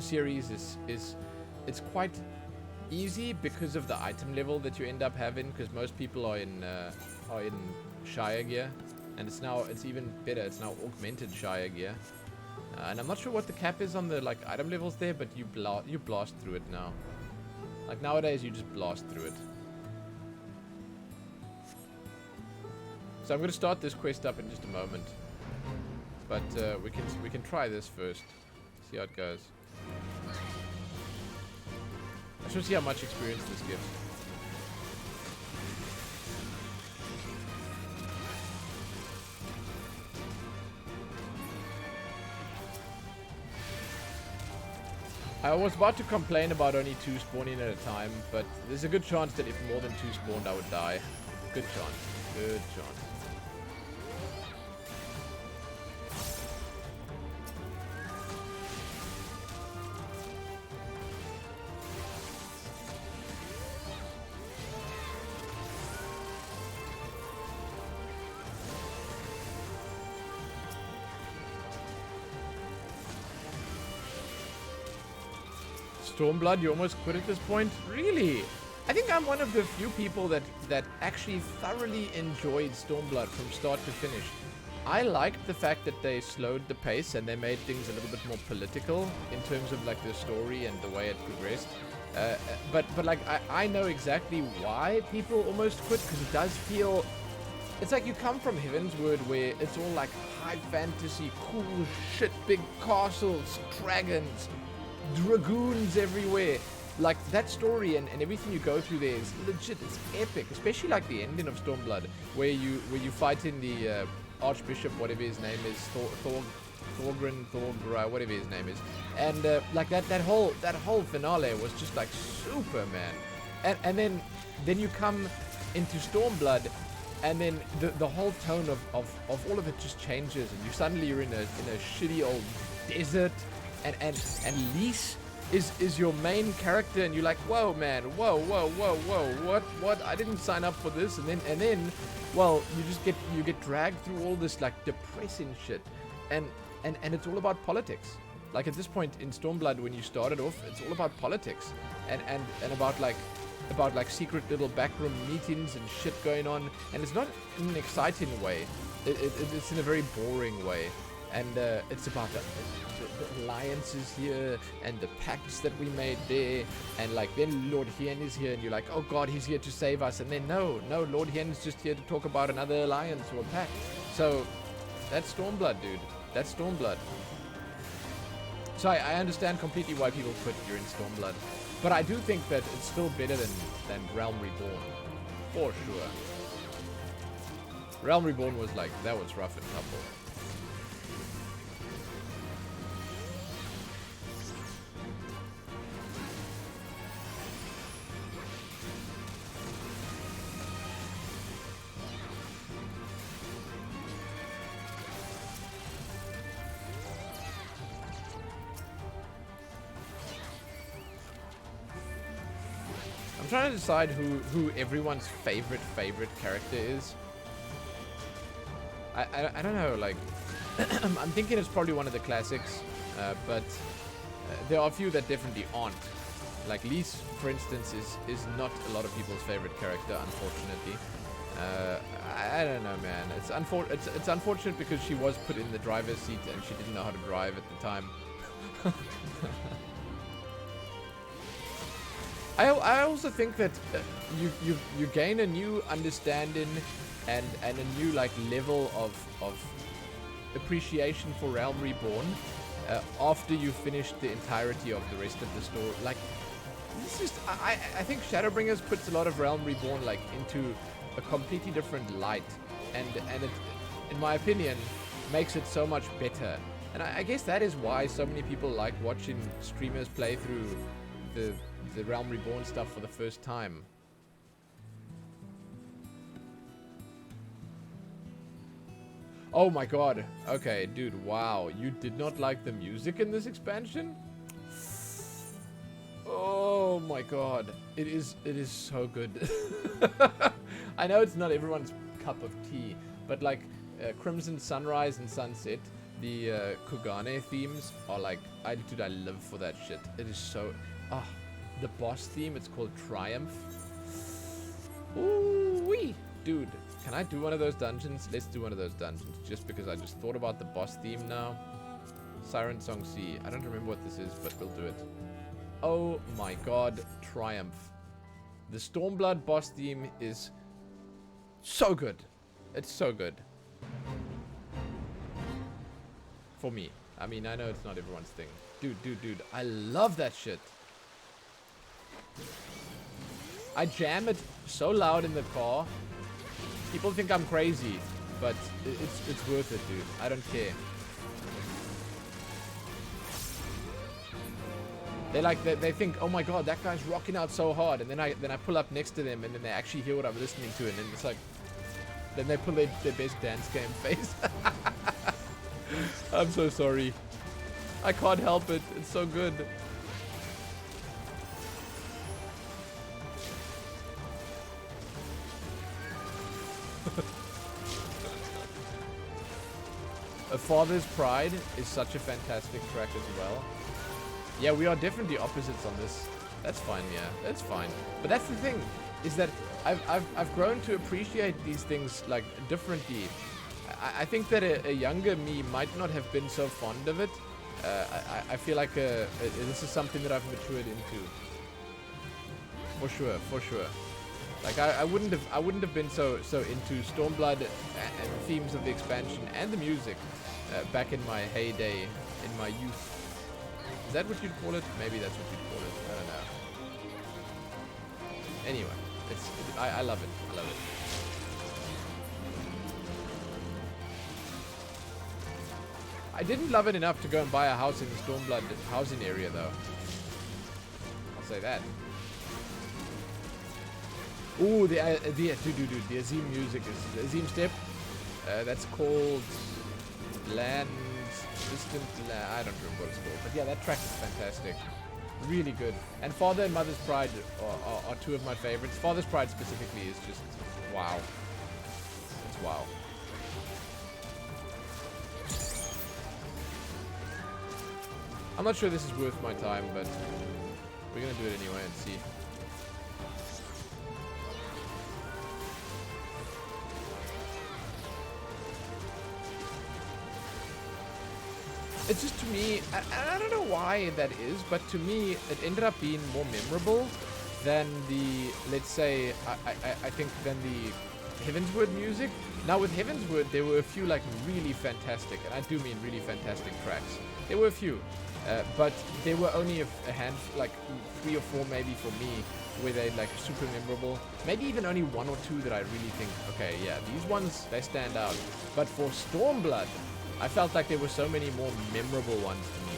series is it's quite easy because of the item level that you end up having, because most people are in Shire gear, and it's even better. It's now augmented Shire gear, and I'm not sure what the cap is on the like item levels there, but you blast through it now. Like nowadays, you just blast through it. So I'm gonna start this quest up in just a moment. But we can try this first. See how it goes. I should see how much experience this gives. I was about to complain about only 2 spawning at a time, but there's a good chance that if more than 2 spawned, I would die. Good chance. Good chance. Stormblood, you almost quit at this point? Really? I think I'm one of the few people that actually thoroughly enjoyed Stormblood from start to finish. I liked the fact that they slowed the pace and they made things a little bit more political in terms of like the story and the way it progressed. But like I know exactly why people almost quit, because it does feel... It's like you come from Heavensward where it's all like high fantasy, cool shit, big castles, dragons, dragoons everywhere. Like that story and everything you go through there is legit. It's epic, especially like the ending of Stormblood, where you fight in the Archbishop, whatever his name is, Thorgrim, whatever his name is, and like that whole finale was just like super, man. And then you come into Stormblood, and then the whole tone of all of it just changes, and you're in a shitty old desert. And Lise is your main character, and you're like, whoa, man, whoa, what? I didn't sign up for this, and then, well, you get dragged through all this like depressing shit, and it's all about politics. Like at this point in Stormblood, when you started off, it's all about politics, and about like secret little backroom meetings and shit going on, and it's not in an exciting way. It's in a very boring way. And it's about the alliances here and the pacts that we made there, and like then Lord Hien is here, and you're like, oh god, he's here to save us, and then no, Lord Hien is just here to talk about another alliance or a pact. So that's Stormblood, dude. That's Stormblood. So I understand completely why people quit during Stormblood, but I do think that it's still better than Realm Reborn, for sure. Realm Reborn was like, that was rough and tumble. Trying to decide who everyone's favorite character is. I don't know, like I'm thinking it's probably one of the classics, but there are a few that definitely aren't. Like Lise, for instance, is not a lot of people's favorite character, unfortunately. I don't know, man. It's unfortunate because she was put in the driver's seat and she didn't know how to drive at the time. I also think that you gain a new understanding and a new like level of appreciation for Realm Reborn after you finish the entirety of the rest of the story. Like, it's just I think Shadowbringers puts a lot of Realm Reborn like into a completely different light, and it, in my opinion, makes it so much better. And I guess that is why so many people like watching streamers play through the Realm Reborn stuff for the first time. Oh my god. Okay, dude, wow. You did not like the music in this expansion? Oh my god. It is so good. I know it's not everyone's cup of tea, but like Crimson Sunrise and Sunset, the Kugane themes are like, dude, I live for that shit. It is so... the boss theme, it's called Triumph. Ooh-wee. Dude, can I do one of those dungeons? Let's do one of those dungeons, just because I just thought about the boss theme now. Siren Song C. I don't remember what this is, but we'll do it. Oh my god, Triumph. The Stormblood boss theme is so good. It's so good. For me. I mean, I know it's not everyone's thing. Dude, I love that shit. I jam it so loud in the car. People think I'm crazy, but it's worth it, dude. I don't care. They think, oh my god, that guy's rocking out so hard, and then I pull up next to them, and then they actually hear what I'm listening to, and then it's like, then they pull their best dance game face. I'm so sorry. I can't help it. It's so good. A Father's Pride is such a fantastic track as well. Yeah, we are definitely opposites on this. That's fine, yeah. That's fine. But that's the thing, is that I've grown to appreciate these things like differently. I think that a younger me might not have been so fond of it. I feel like this is something that I've matured into. For sure. Like I wouldn't have been so into Stormblood and themes of the expansion and the music back in my heyday, in my youth. Is that what you'd call it? Maybe that's what you'd call it. I don't know. Anyway, I love it. I love it. I didn't love it enough to go and buy a house in the Stormblood housing area, though. I'll say that. Ooh, the Azim music is the Azim step. That's called Land Distant. I don't remember what it's called, but yeah, that track is fantastic. Really good. And Father and Mother's Pride are two of my favorites. Father's Pride specifically is just wow. It's wow. I'm not sure this is worth my time, but we're gonna do it anyway and see. It's just, to me, I don't know why that is, but to me, it ended up being more memorable than the, let's say, I think, than the Heavensward music. Now, with Heavensward, there were a few, like, really fantastic, and I do mean really fantastic tracks. There were a few, but there were only a handful, like, 3 or 4 maybe for me, where they like super memorable. Maybe even only 1 or 2 that I really think, okay, yeah, these ones, they stand out. But for Stormblood, I felt like there were so many more memorable ones to me.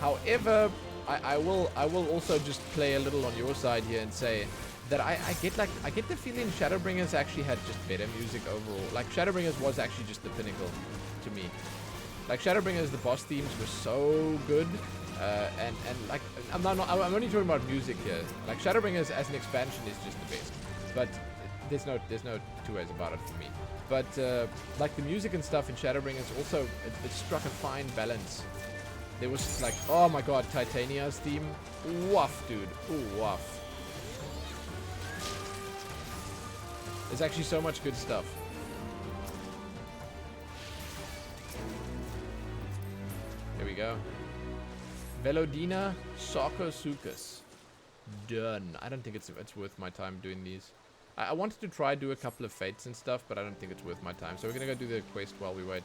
However, I will also just play a little on your side here and say that I get the feeling Shadowbringers actually had just better music overall. Like, Shadowbringers was actually just the pinnacle to me. Like, Shadowbringers, the boss themes were so good, and like I'm only talking about music here. Like, Shadowbringers as an expansion is just the best, but there's no two ways about it for me. But like the music and stuff in Shadowbringers also, it struck a fine balance. There was like, oh my god, Titania's theme, woof, dude, ooh, woof. There's actually so much good stuff. Here we go. Velodina Sarcosuchus. Done. I don't think it's worth my time doing these. I wanted to try do a couple of fates and stuff, but I don't think it's worth my time. So we're gonna go do the quest while we wait.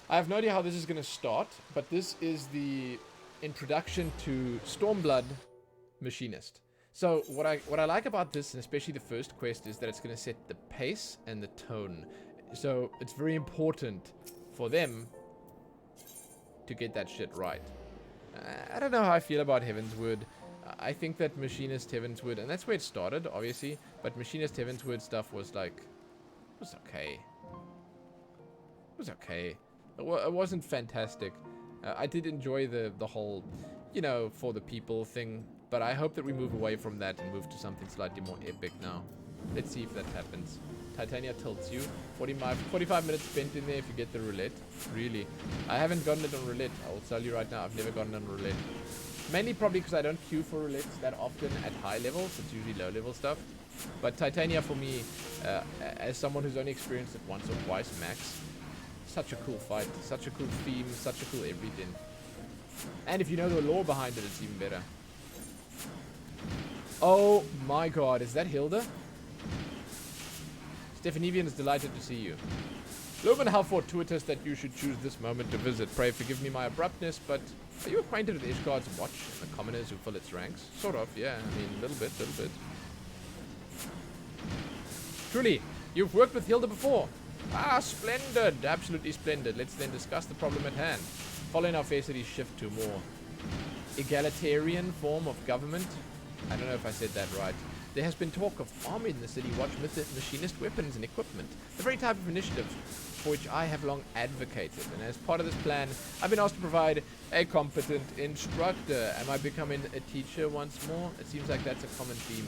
I have no idea how this is gonna start, but this is the introduction to Stormblood Machinist. So what I like about this, and especially the first quest, is that it's gonna set the pace and the tone. So it's very important for them to get that shit right. I don't know how I feel about Heavensward. I think that Machinist Heavensward, and that's where it started, obviously, but Machinist Heavensward stuff was like, it was okay. It was okay. It wasn't fantastic. I did enjoy the whole, you know, for the people thing, but I hope that we move away from that and move to something slightly more epic now. Let's see if that happens. Titania tilts you. 45 minutes spent in there if you get the roulette. Really. I haven't gotten it on roulette. I will tell you right now, I've never gotten it on roulette. Mainly probably because I don't queue for roulettes that often at high levels. It's usually low level stuff. But Titania for me, as someone who's only experienced it once or twice max, such a cool fight, such a cool theme, such a cool everything. And if you know the lore behind it, it's even better. Oh my god, is that Hilda? Stephanievian is delighted to see you. Lumen, how fortuitous that you should choose this moment to visit. Pray forgive me my abruptness, but are you acquainted with Ishgard's watch and the commoners who fill its ranks? Sort of, yeah. I mean, a little bit. Truly, you've worked with Hilda before. Ah, splendid. Absolutely splendid. Let's then discuss the problem at hand. Following our fair city's shift to a more egalitarian form of government. I don't know if I said that right. There has been talk of arming the city watch with machinist weapons and equipment, the very type of initiative for which I have long advocated. And as part of this plan, I've been asked to provide a competent instructor. Am I becoming a teacher once more? It seems like that's a common theme.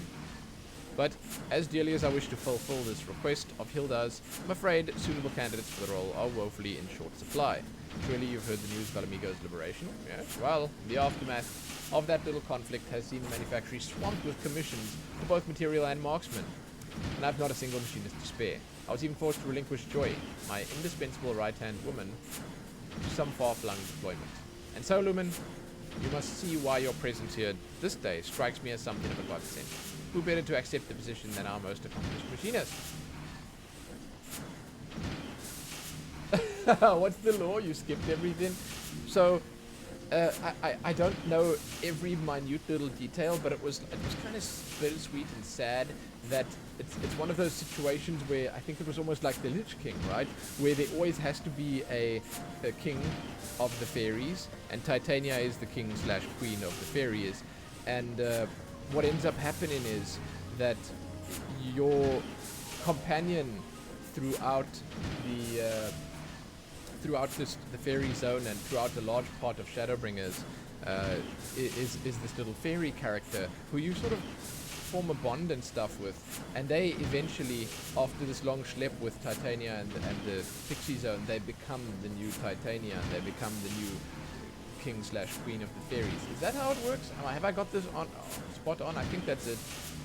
But as dearly as I wish to fulfill this request of Hilda's, I'm afraid suitable candidates for the role are woefully in short supply. Surely you've heard the news about Amigo's liberation? Yes, well, the aftermath of that little conflict has seen the manufactory swamped with commissions for both material and marksmen. And I've not a single machinist to spare. I was even forced to relinquish Joy, my indispensable right-hand woman, to some far-flung deployment. And so, Lumen, you must see why your presence here this day strikes me as something of a godsend. Who better to accept the position than our most accomplished machinist? What's the law? You skipped everything. So, I don't know every minute little detail, but it was kind of bittersweet and sad that it's one of those situations where I think it was almost like the Lich King, right? Where there always has to be a king of the fairies, and Titania is the king / queen of the fairies, and what ends up happening is that your companion throughout the fairy zone and throughout a large part of Shadowbringers is this little fairy character who you sort of form a bond and stuff with, and they eventually, after this long schlep with Titania and the Pixie Zone, they become the new Titania, and they become the new king / queen of the fairies. Is that how it works? Have I got this on spot on? I think that's it.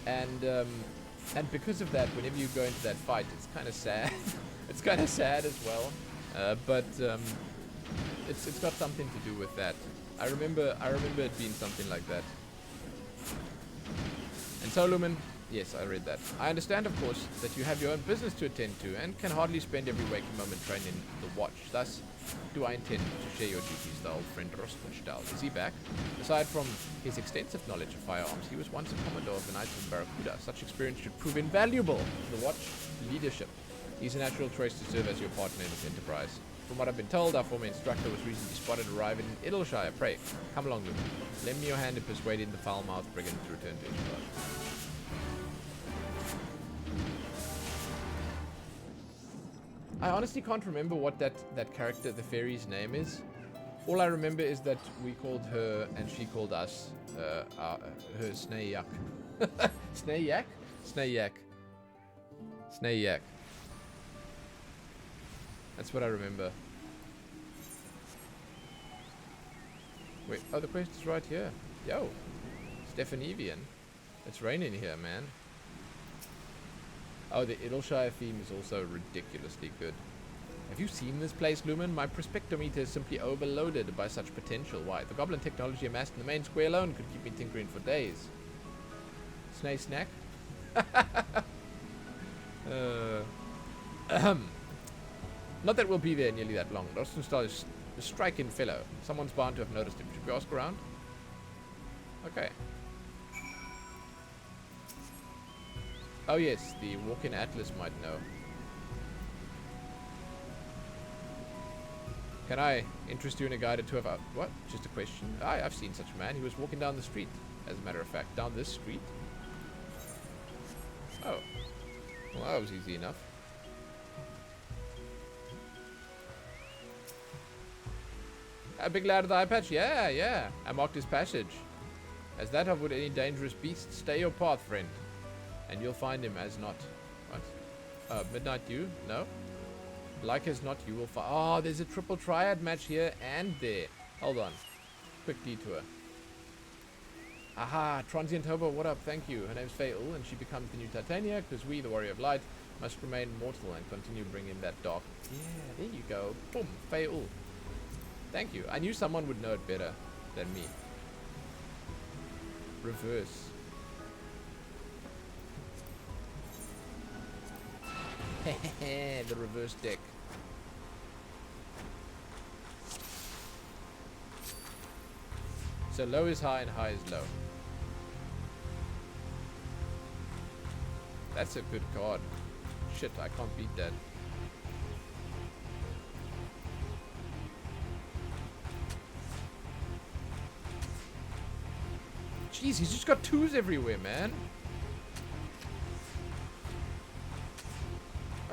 And because of that, whenever you go into that fight, it's kind of sad. It's kind of sad as well. But it's got something to do with that. I remember it being something like that. And so, Lumen, yes, I read that. I understand, of course, that you have your own business to attend to and can hardly spend every waking moment training the watch. Thus, do I intend to share your duties, the old friend Rostenstahl. Is he back? Aside from his extensive knowledge of firearms, he was once a commodore of the Knights of Barracuda. Such experience should prove invaluable to the watch leadership. He's a natural choice to serve as your partner in this enterprise. From what I've been told, our former instructor was recently spotted arriving in Eorzea. Pray, come along, Lumen. Lend me your hand in persuading the foul-mouthed brigand to return to Ishgard. I honestly can't remember what that character, the fairy's name is. All I remember is that we called her and she called us her Snayak. Snayak? Snayak. Snayak. That's what I remember. Wait, oh, the quest is right here. Yo, Stephanievian. It's raining here, man. Oh, the Eorzea theme is also ridiculously good. Have you seen this place, Lumen? My prospectometer is simply overloaded by such potential. Why? The goblin technology amassed in the main square alone could keep me tinkering for days. Snake snack? Not that we'll be there nearly that long. Rostenstall is a striking fellow. Someone's bound to have noticed him. Should we ask around? Okay. Oh yes, the walk-in atlas might know. Can I interest you in a guided tour of... What? Just a question? I've seen such a man. He was walking down the street, as a matter of fact. Down this street? Oh. Well, that was easy enough. A big lad of the eye patch? Yeah, yeah. I marked his passage. As that of would any dangerous beast, stay your path, friend. And you'll find him as not. What? Midnight Dew? No? Like as not, you will find... Oh, there's a triple triad match here and there. Hold on. Quick detour. Aha, Transient Hobo, what up? Thank you. Her name's Faye-Ul, and she becomes the new Titania, because we, the Warrior of Light, must remain mortal and continue bringing that dark... Yeah, there you go. Boom, Faye-Ul. Thank you. I knew someone would know it better than me. Reverse. The reverse deck. So low is high and high is low. That's a good card. Shit, I can't beat that. Jeez, he's just got twos everywhere, man.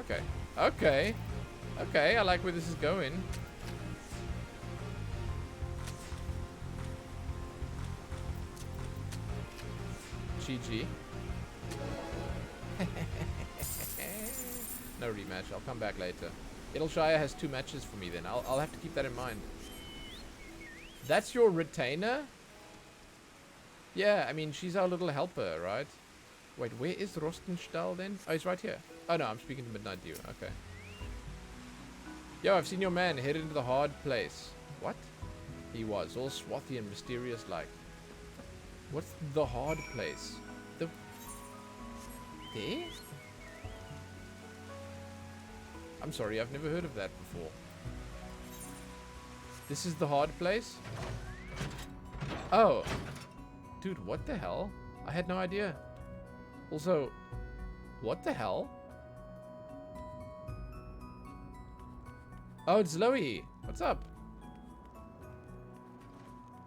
Okay. Okay. Okay, I like where this is going. GG. No rematch. I'll come back later. Eorzea has 2 matches for me then. I'll have to keep that in mind. That's your retainer? Yeah, I mean, she's our little helper, right? Wait, where is Rostenstall then? Oh, he's right here. Oh, no, I'm speaking to Midnight Dew. Okay. Yo, I've seen your man head into the hard place. What? He was, all swathy and mysterious like. What's the hard place? The... There? I'm sorry, I've never heard of that before. This is the hard place? Oh. Dude, what the hell? I had no idea. Also, what the hell? Oh, it's Loey. What's up?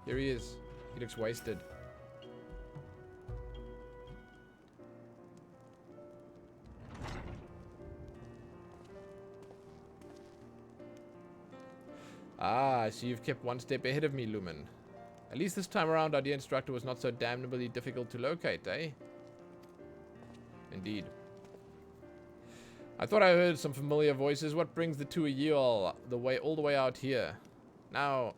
Here he is. He looks wasted. Ah, so you've kept one step ahead of me, Lumen. At least this time around, our dear instructor was not so damnably difficult to locate, eh? Indeed. I thought I heard some familiar voices. What brings the two of you all the way out here? Now,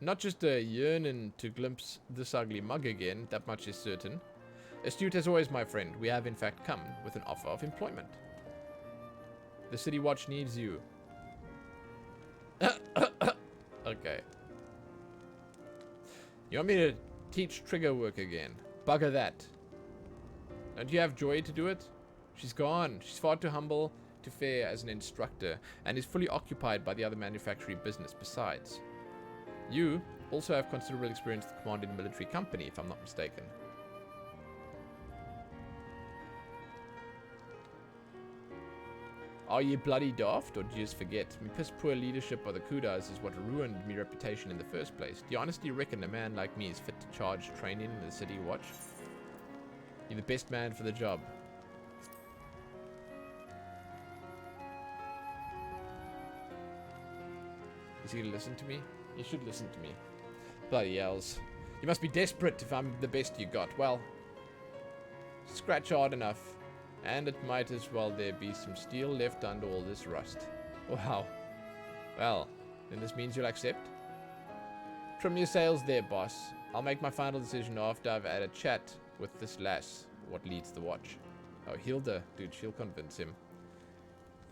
not just a yearning to glimpse this ugly mug again, that much is certain. Astute as always, my friend, we have in fact come with an offer of employment. The City Watch needs you. Okay. You want me to teach trigger work again? Bugger that. Don't you have Joy to do it? She's gone. She's far too humble to fare as an instructor and is fully occupied by the other manufacturing business besides. You also have considerable experience with commanding a military company, if I'm not mistaken. Are you bloody daft, or did you just forget? Me piss poor leadership of the Kudas is what ruined me reputation in the first place. Do you honestly reckon a man like me is fit to charge training in the City Watch? You're the best man for the job. Is he gonna listen to me? You should listen to me. Bloody hells. You must be desperate if I'm the best you got. Well, scratch hard enough. And it might as well there be some steel left under all this rust. Wow. Well, then this means you'll accept? Trim your sails there, boss. I'll make my final decision after I've had a chat with this lass, what leads the watch. Oh, Hilda. Dude, she'll convince him.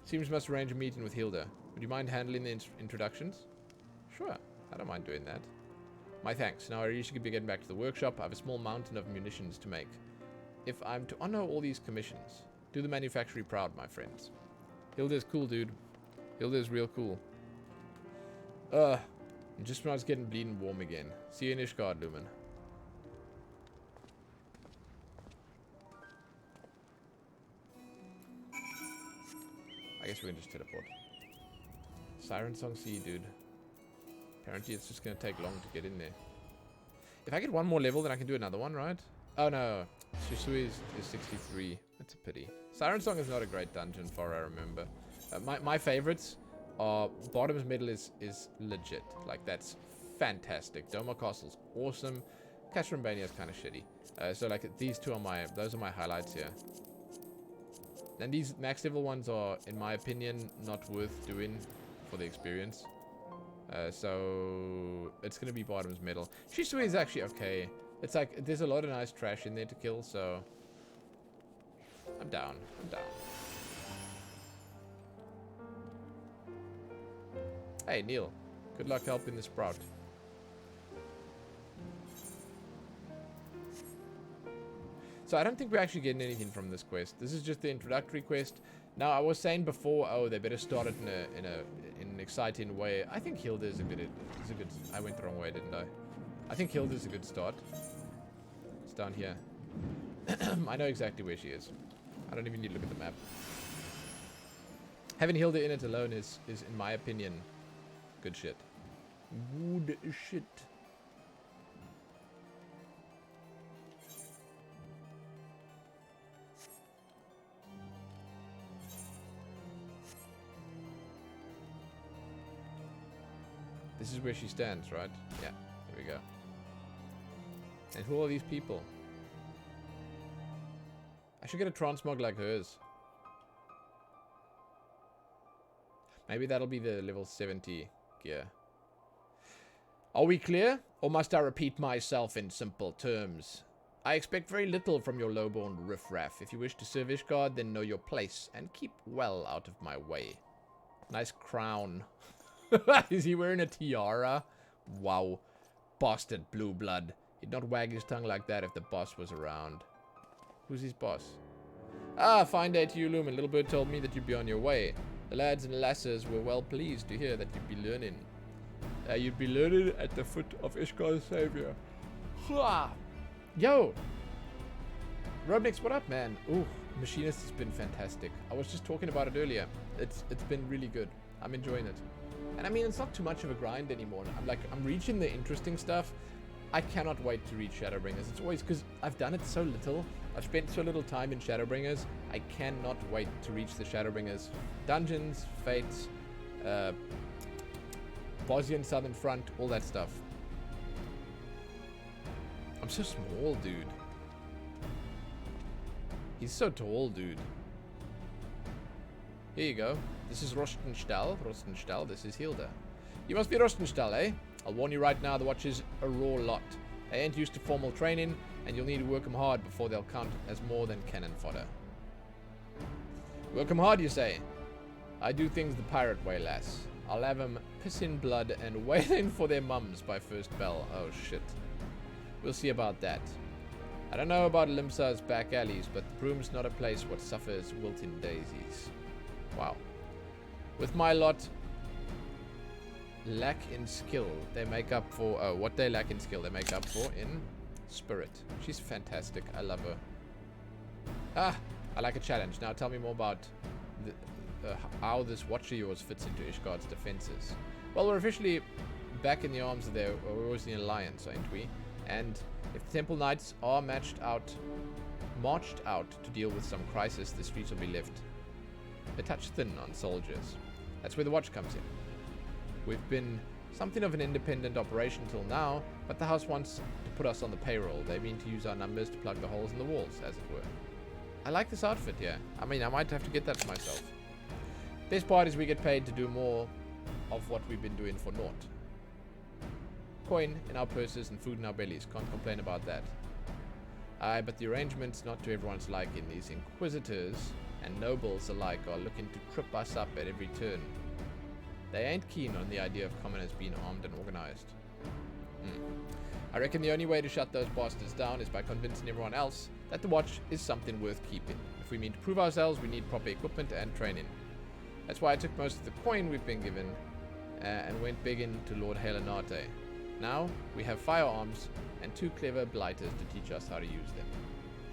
Seems must arrange a meeting with Hilda. Would you mind handling the introductions? Sure. I don't mind doing that. My thanks. Now I really should be getting back to the workshop. I have a small mountain of munitions to make. If I'm to honor all these commissions, do the manufactory proud, my friends. Hilda's cool, dude. Hilda's real cool. And just when I was getting bleeding warm again. See you in Ishgard, Lumen. I guess we can just teleport. Siren Song C, dude. Apparently it's just going to take long to get in there. If I get one more level, then I can do another one, right? Oh, no. Shisui is 63. That's a pity. Siren Song is not a great dungeon for, I remember. My favorites are... Bottom's Middle is legit. Like, that's fantastic. Doma Castle's awesome. Castlevania is kind of shitty. So, like, these two are those are my highlights here. And these max level ones are, in my opinion, not worth doing for the experience. So it's gonna be Bottom's Middle. Shisui is actually okay. It's like there's a lot of nice trash in there to kill, so I'm down. I'm down. Hey Neil, good luck helping the Sprout. So I don't think we're actually getting anything from this quest. This is just the introductory quest. Now I was saying before, oh, they better start it in an exciting way. I think Hilda is a good. I went the wrong way, didn't I? I think Hilda is a good start. It's down here. I know exactly where she is. I don't even need to look at the map. Having Hilda in it alone is in my opinion, good shit. Good shit. This is where she stands, right? Yeah, there we go. And who are these people? I should get a transmog like hers. Maybe that'll be the level 70 gear. Are we clear? Or must I repeat myself in simple terms? I expect very little from your lowborn riffraff. If you wish to serve Ishgard, then know your place and keep well out of my way. Nice crown. Is he wearing a tiara? Wow. Bastard blue blood. He'd not wag his tongue like that if the boss was around. Who's his boss? Ah, fine day to you, Lumen. Little bird told me that you'd be on your way. The lads and lasses were well pleased to hear that you'd be learning. You'd be learning at the foot of Ishgard's savior. Yo! Robnix, what up, man? Ooh, Machinist has been fantastic. I was just talking about it earlier. It's been really good. I'm enjoying it. And I mean, it's not too much of a grind anymore. I'm reaching the interesting stuff. I cannot wait to reach Shadowbringers. It's always because I've done it so little. I've spent so little time in Shadowbringers. I cannot wait to reach the Shadowbringers. Dungeons, Fates, Bosnian Southern Front, all that stuff. I'm so small, dude. He's so tall, dude. Here you go. This is Rostenstall. Rostenstall, this is Hilda. You must be Rostenstall, eh? I'll warn you right now, the Watchers are a raw lot. They ain't used to formal training, and you'll need to work them hard before they'll count as more than cannon fodder. Work them hard, you say? I do things the pirate way, lass. I'll have them pissing blood and wailing for their mums by first bell. Oh, shit. We'll see about that. I don't know about Limsa's back alleys, but the broom's not a place what suffers wilting daisies. Wow. With my lot lack in skill, they make up for... Oh, what they lack in skill, they make up for in spirit. She's fantastic. I love her. Ah, I like a challenge. Now tell me more about how this Watcher of yours fits into Ishgard's defenses. Well, we're officially back in the arms of their... We're always in alliance, ain't we? And if the Temple Knights are marched out to deal with some crisis, the streets will be left a touch thin on soldiers. That's where the Watch comes in. We've been something of an independent operation till now, but the house wants to put us on the payroll. They mean to use our numbers to plug the holes in the walls, as it were. I like this outfit here. I mean, I might have to get that for myself. Best part is we get paid to do more of what we've been doing for naught. Coin in our purses and food in our bellies. Can't complain about that. Aye, but the arrangement's not to everyone's liking. These inquisitors and nobles alike are looking to trip us up at every turn. They ain't keen on the idea of commoners being armed and organized. I reckon the only way to shut those bastards down is by convincing everyone else that the watch is something worth keeping. If we mean to prove ourselves, we need proper equipment and training. That's why I took most of the coin we've been given and went begging to Lord Helenate. Now, we have firearms and 2 clever blighters to teach us how to use them.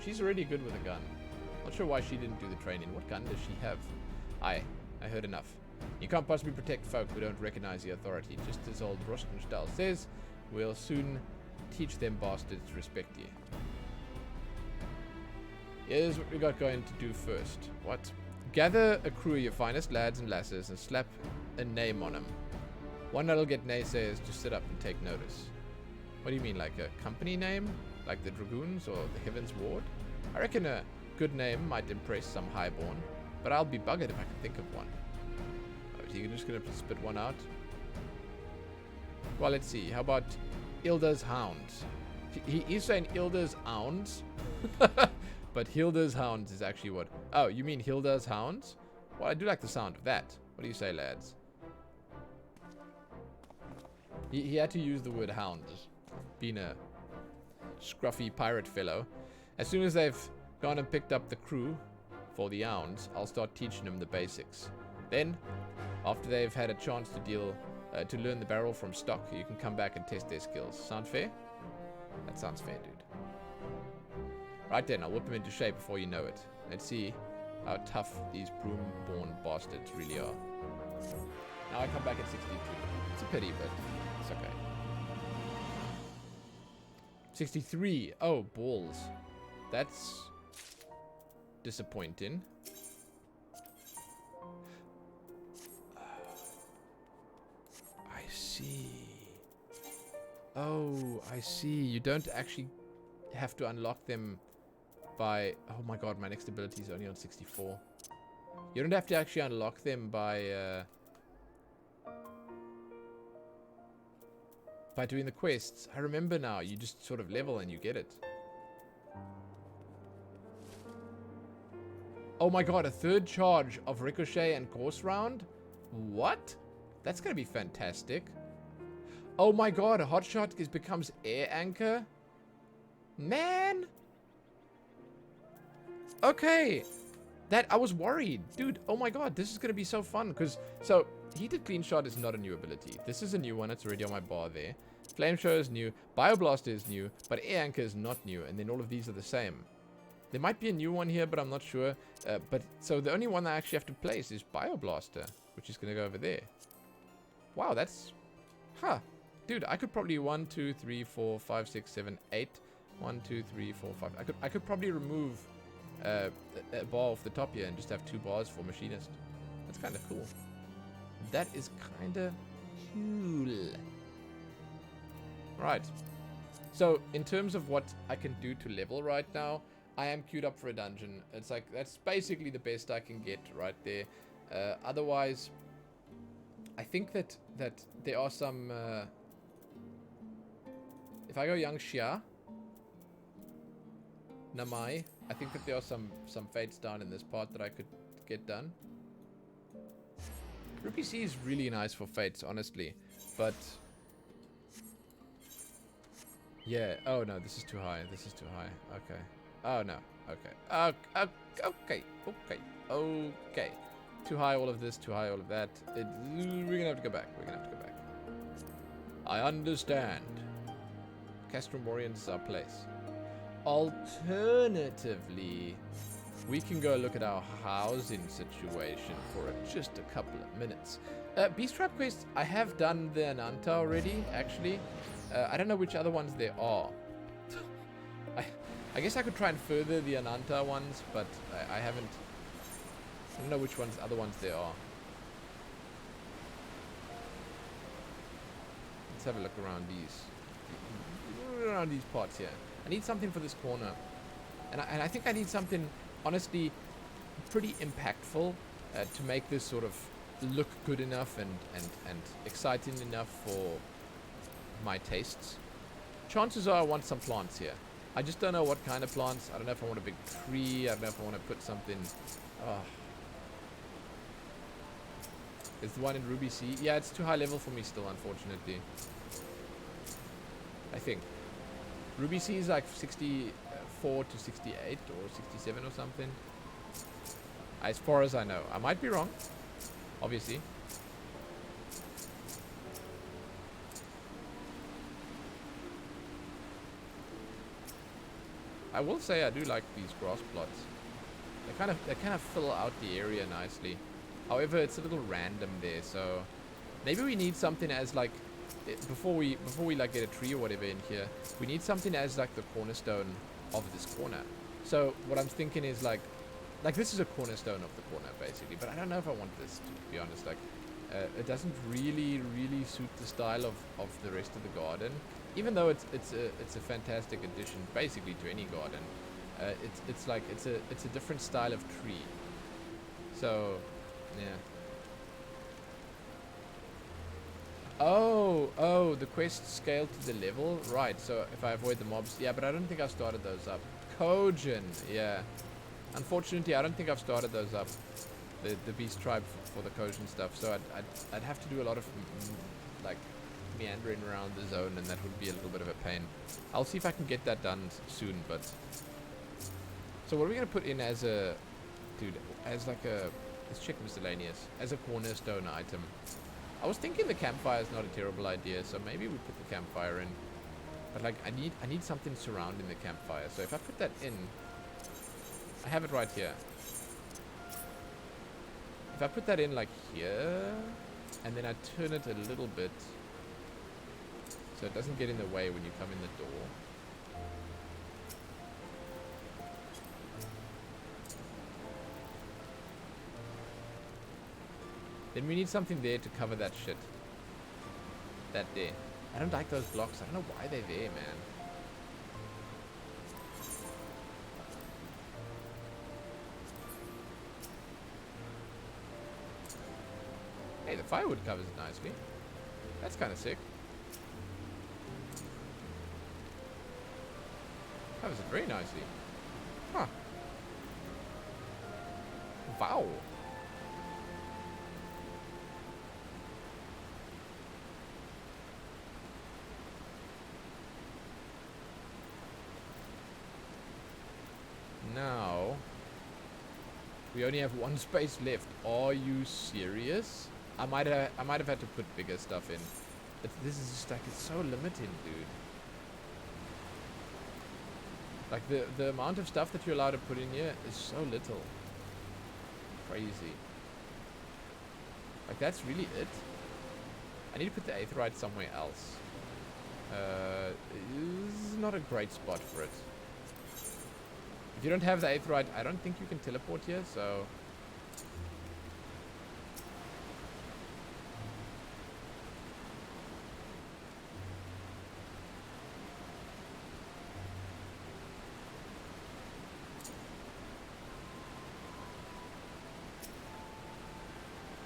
She's already good with a gun. Not sure why she didn't do the training. What gun does she have? Aye, I heard enough. You can't possibly protect folk who don't recognize the authority. Just as old Rostenstall says, we'll soon teach them bastards to respect you. Here's what we got going to do first. What? Gather a crew of your finest lads and lasses and slap a name on them. One that'll get naysayers to sit up and take notice. What do you mean, like a company name? Like the Dragoons or the Heaven's Ward? I reckon a good name might impress some highborn, but I'll be buggered if I can think of one. Oh, you're just gonna spit one out? Well, let's see. How about Ilda's Hounds? He's saying Ilda's Hounds, but Hilda's Hounds is actually what? Oh, you mean Hilda's Hounds? Well, I do like the sound of that. What do you say, lads? He had to use the word hounds, being a scruffy pirate fellow. As soon as they've gone and picked up the crew for the hounds, I'll start teaching them the basics. Then, after they've had a chance to learn the barrel from stock, you can come back and test their skills. Sound fair? That sounds fair, dude. Right then, I'll whip them into shape before you know it. Let's see how tough these broom-born bastards really are. Now I come back at 62. It's a pity, but it's okay. 63. Oh, balls. That's disappointing. I see. Oh, I see. You don't actually have to unlock them by... Oh my god, my next ability is only on 64. You don't have to actually unlock them by doing the quests. I remember now. You just sort of level and you get it. Oh my god, a 3rd charge of Ricochet and Course Round? What? That's gonna be fantastic. Oh my god, a hotshot becomes Air Anchor? Man! Okay. I was worried. Dude, oh my god, this is gonna be so fun. So, Heated Clean Shot is not a new ability. This is a new one. It's already on my bar there. Flame Show is new. Bioblaster is new. But Air Anchor is not new. And then all of these are the same. There might be a new one here, but I'm not sure. So the only one I actually have to place is Bioblaster, which is going to go over there. Wow, that's... Huh. Dude, I could probably 1, 2, 3, 4, 5, 6, 7, 8. 1, 2, 3, 4, 5. I could probably remove a bar off the top here and just have 2 bars for Machinist. That's kind of cool. That is kind of cool. Right. So, in terms of what I can do to level right now, I am queued up for a dungeon. It's like, that's basically the best I can get right there. Otherwise, I think that there are some... if I go Young Xia, Namai, I think that there are some fates down in this part that I could get done. Rupee C is really nice for fates, honestly. But... yeah. Oh, no. This is too high. This is too high. Okay. Oh, no. Okay. Okay. Okay. Too high all of this. Too high all of that. We're going to have to go back. We're going to have to go back. I understand. Castrum Warriors is our place. Alternatively, we can go look at our housing situation for just a couple of minutes. Beast Trap Quest, I have done the Ananta already, actually. I don't know which other ones there are. I guess I could try and further the Ananta ones, but I haven't. I don't know which other ones there are. Let's have a look around these parts here. I need something for this corner. And I think I need something, honestly, pretty impactful to make this sort of look good enough and exciting enough for my tastes. Chances are I want some plants here. I just don't know what kind of plants. I don't know if I want a big tree. I don't know if I want to put something. Oh. Is the one in Ruby C? Yeah, it's too high level for me still, unfortunately. I think. Ruby C is like 64 to 68 or 67 or something. As far as I know. I might be wrong, obviously. I will say I do like these grass plots. They kind of fill out the area nicely. However, it's a little random there, so maybe we need something as like before we like get a tree or whatever in here, we need something as like the cornerstone of this corner. So what I'm thinking is like this is a cornerstone of the corner basically, but I don't know if I want this to be honest. Like it doesn't really suit the style of the rest of the garden, even though it's a fantastic addition basically to any garden. It's a different style of tree. So yeah. Oh, the quest scale to the level? Right, so if I avoid the mobs. Yeah, but I don't think I've started those up. Kojin, yeah. Unfortunately, I don't think I've started those up. The beast tribe for the Kojin stuff. So I'd have to do a lot of, like, meandering around the zone, and that would be a little bit of a pain. I'll see if I can get that done soon, but... So what are we going to put in as a... Dude, as like a... Let's check miscellaneous. As a cornerstone item. I was thinking the campfire is not a terrible idea, so maybe we put the campfire in. But like, I need something surrounding the campfire. So if I put that in, I have it right here. If I put that in like here, and then I turn it a little bit, so it doesn't get in the way when you come in the door. Then we need something there to cover that shit. That there. I don't like those blocks. I don't know why they're there, man. Hey, the firewood covers it nicely. That's kind of sick. Covers it very nicely. Huh. Wow. Now, we only have one space left. Are you serious? I might have had to put bigger stuff in. This is just like, it's so limiting, dude. Like the amount of stuff that you're allowed to put in here is so little. Crazy. Like that's really it. I need to put the aetheryte somewhere else. This is not a great spot for it. If you don't have the aetheryte, I don't think you can teleport here, so...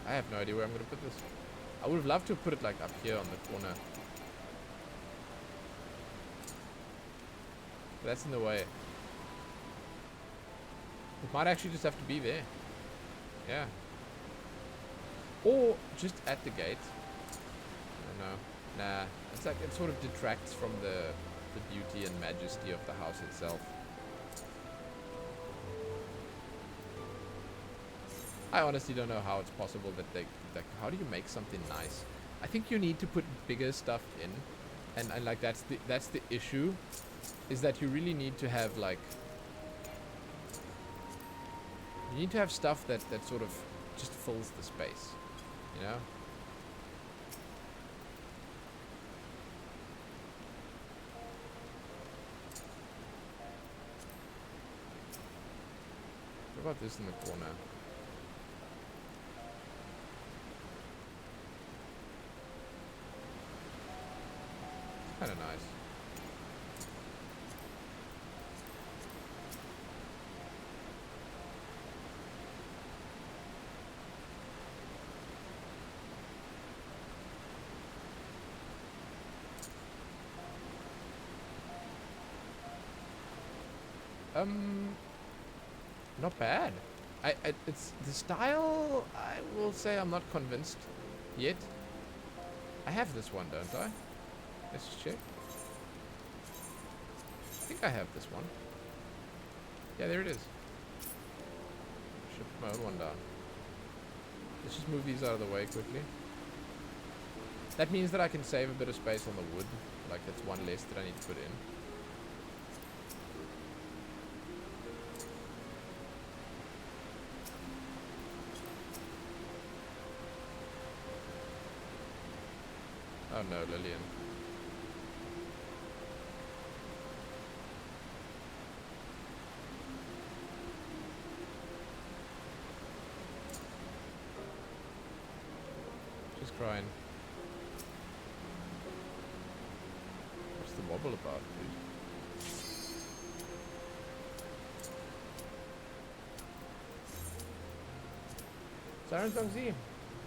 I have no idea where I'm going to put this. I would have loved to put it like up here on the corner. But that's in the way. It might actually just have to be there. Yeah. Or just at the gate. I don't know. Nah. It's like, it sort of detracts from the beauty and majesty of the house itself. I honestly don't know how it's possible that how do you make something nice? I think you need to put bigger stuff in. And like that's the issue. Is that you really need to have like... You need to have stuff that sort of just fills the space, you know? What about this in the corner? It's kind of nice. Not bad. It's the style. I will say I'm not convinced yet. I have this one, don't I? Let's just check. I think I have this one. Yeah, there it is. Should put my own one down. Let's just move these out of the way quickly. That means that I can save a bit of space on the wood. Like, that's one less that I need to put in. Oh no, Lillian. She's crying. What's the wobble about, dude? Siren Song Z.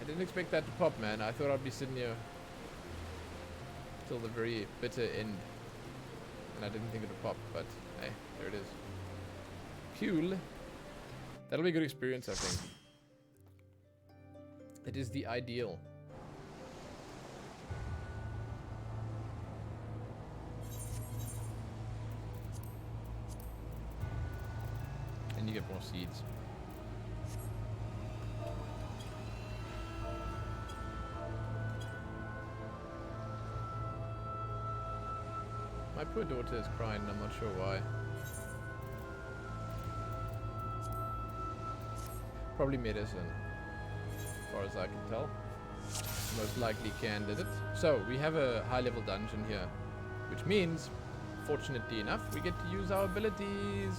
I didn't expect that to pop, man. I thought I'd be sitting here till the very bitter end. And I didn't think it would pop, but hey, there it is. Cool. That'll be a good experience, I think. It is the ideal. And you get more seeds. My poor daughter is crying, I'm not sure why. Probably medicine, as far as I can tell. Most likely candidate. So, we have a high level dungeon here, which means, fortunately enough, we get to use our abilities.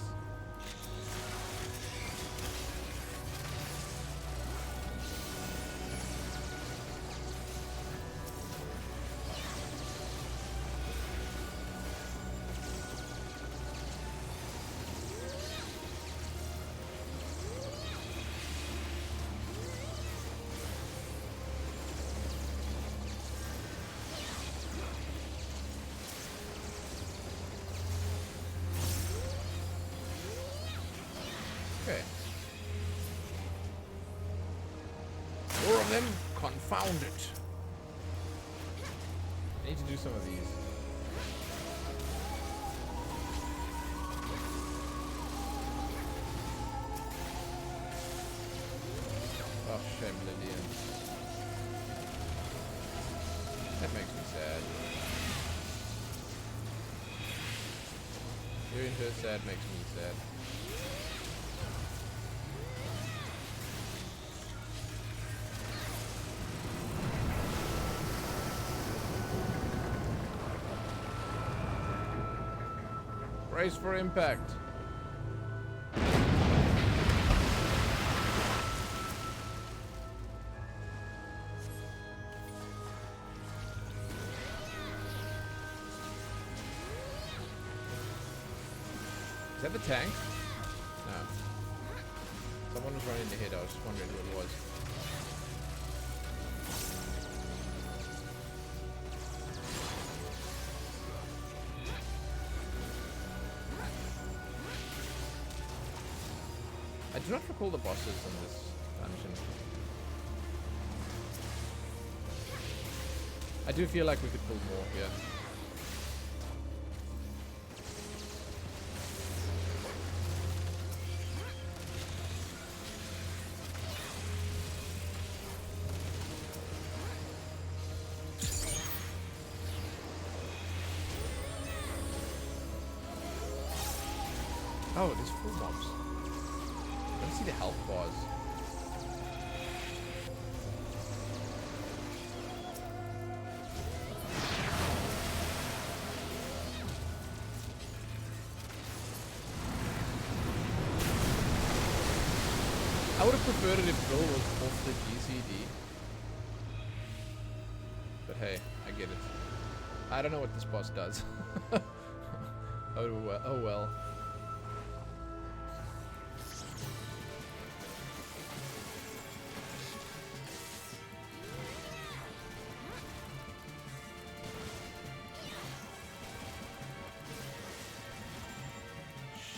Okay. 4 of them, confound it. I need to do some of these. Oh, shame, Lydian. That makes me sad. Hearing her sad makes me sad. Brace for impact. Is that the tank? No. Someone was running ahead. I was just wondering who it was. I do not recall the bosses in this dungeon. I do feel like we could pull more here. Oh, there's full mobs. I don't see the health bars. I would have preferred it if Bill was off the GCD. But hey, I get it. I don't know what this boss does. Oh well.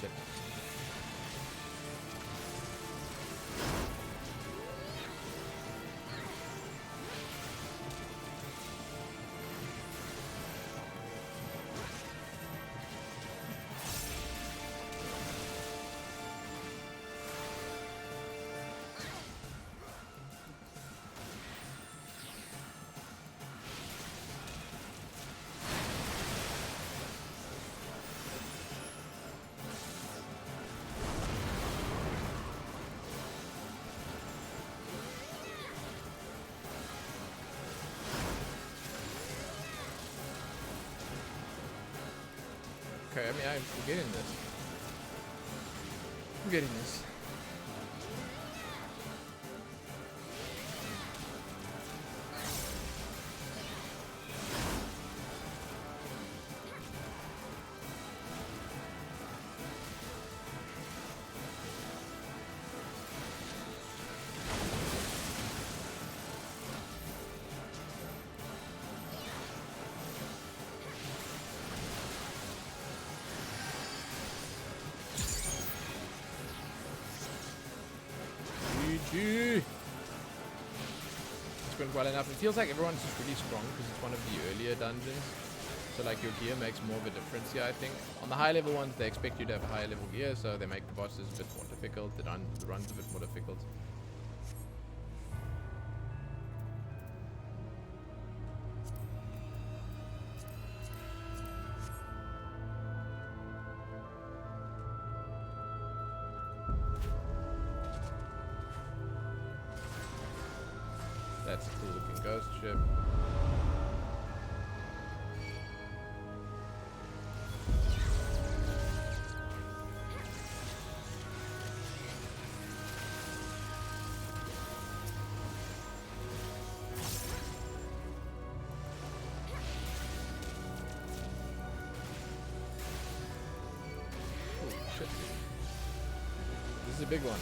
Shit. Okay, I mean, I'm getting this. I'm getting this. It's been well enough. It feels like everyone's just really strong because it's one of the earlier dungeons. So like your gear makes more of a difference here, I think. On the high level ones, they expect you to have higher level gear, so they make the bosses a bit more difficult. The run's a bit more difficult. That's a cool looking ghost ship. Holy shit. This is a big one.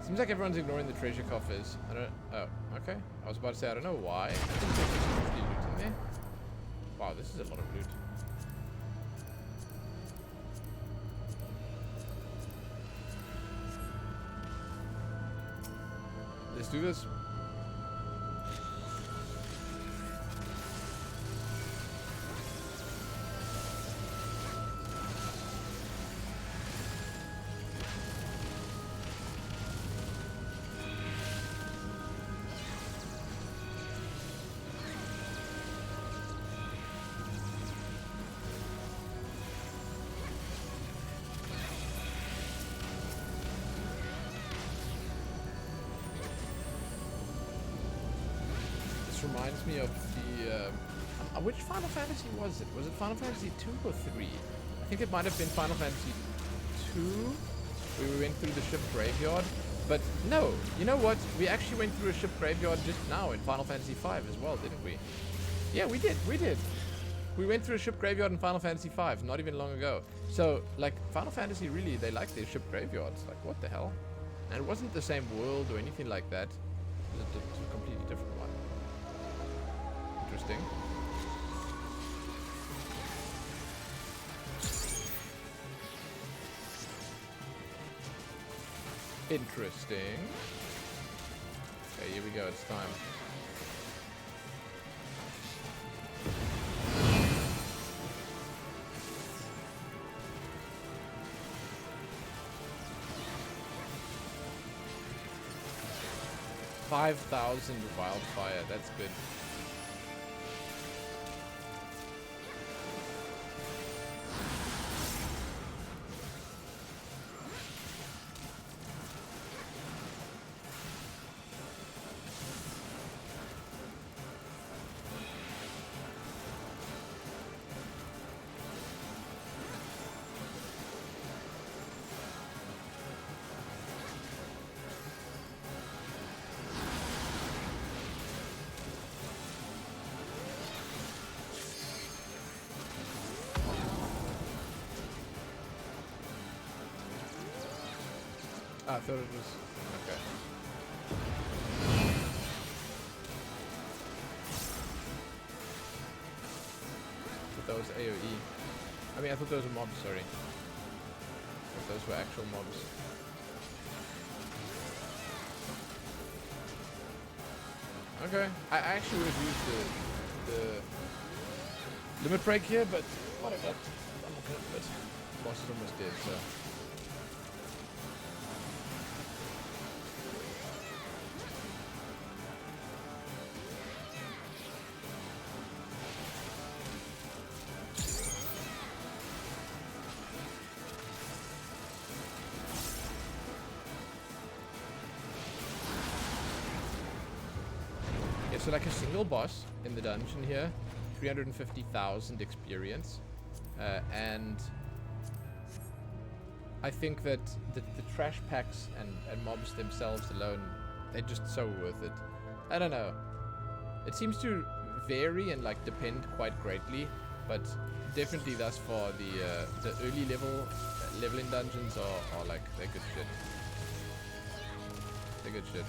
Seems like everyone's ignoring the treasure coffers. I don't... Oh, okay. I was about to say, I don't know why. I think there's usually loot in there. Wow, this is a lot of loot. Let's do this. Reminds me of the which Final Fantasy was it? Was it Final Fantasy 2 or 3? I think it might have been Final Fantasy 2 where we went through the ship graveyard. But no, you know what? We actually went through a ship graveyard just now in Final Fantasy 5 as well, didn't we? Yeah, we did. We went through a ship graveyard in Final Fantasy 5 not even long ago. So like Final Fantasy, really, they like their ship graveyards. Like what the hell? And it wasn't the same world or anything like that. It was a completely different one. Interesting. Interesting. Okay, here we go. It's time. $5,000 wildfire. That's good. I thought it was... okay. I thought that was AoE. I mean, I thought those were mobs, sorry. I thought those were actual mobs. Okay. I actually would have used the limit break here, but whatever. I'm not gonna do it. Boss is almost dead, so. So like a single boss in the dungeon here, 350,000 experience, and I think that the trash packs and mobs themselves alone, they're just so worth it. I don't know. It seems to vary and like depend quite greatly, but definitely thus far the early leveling dungeons are like they're good shit. They're good shit.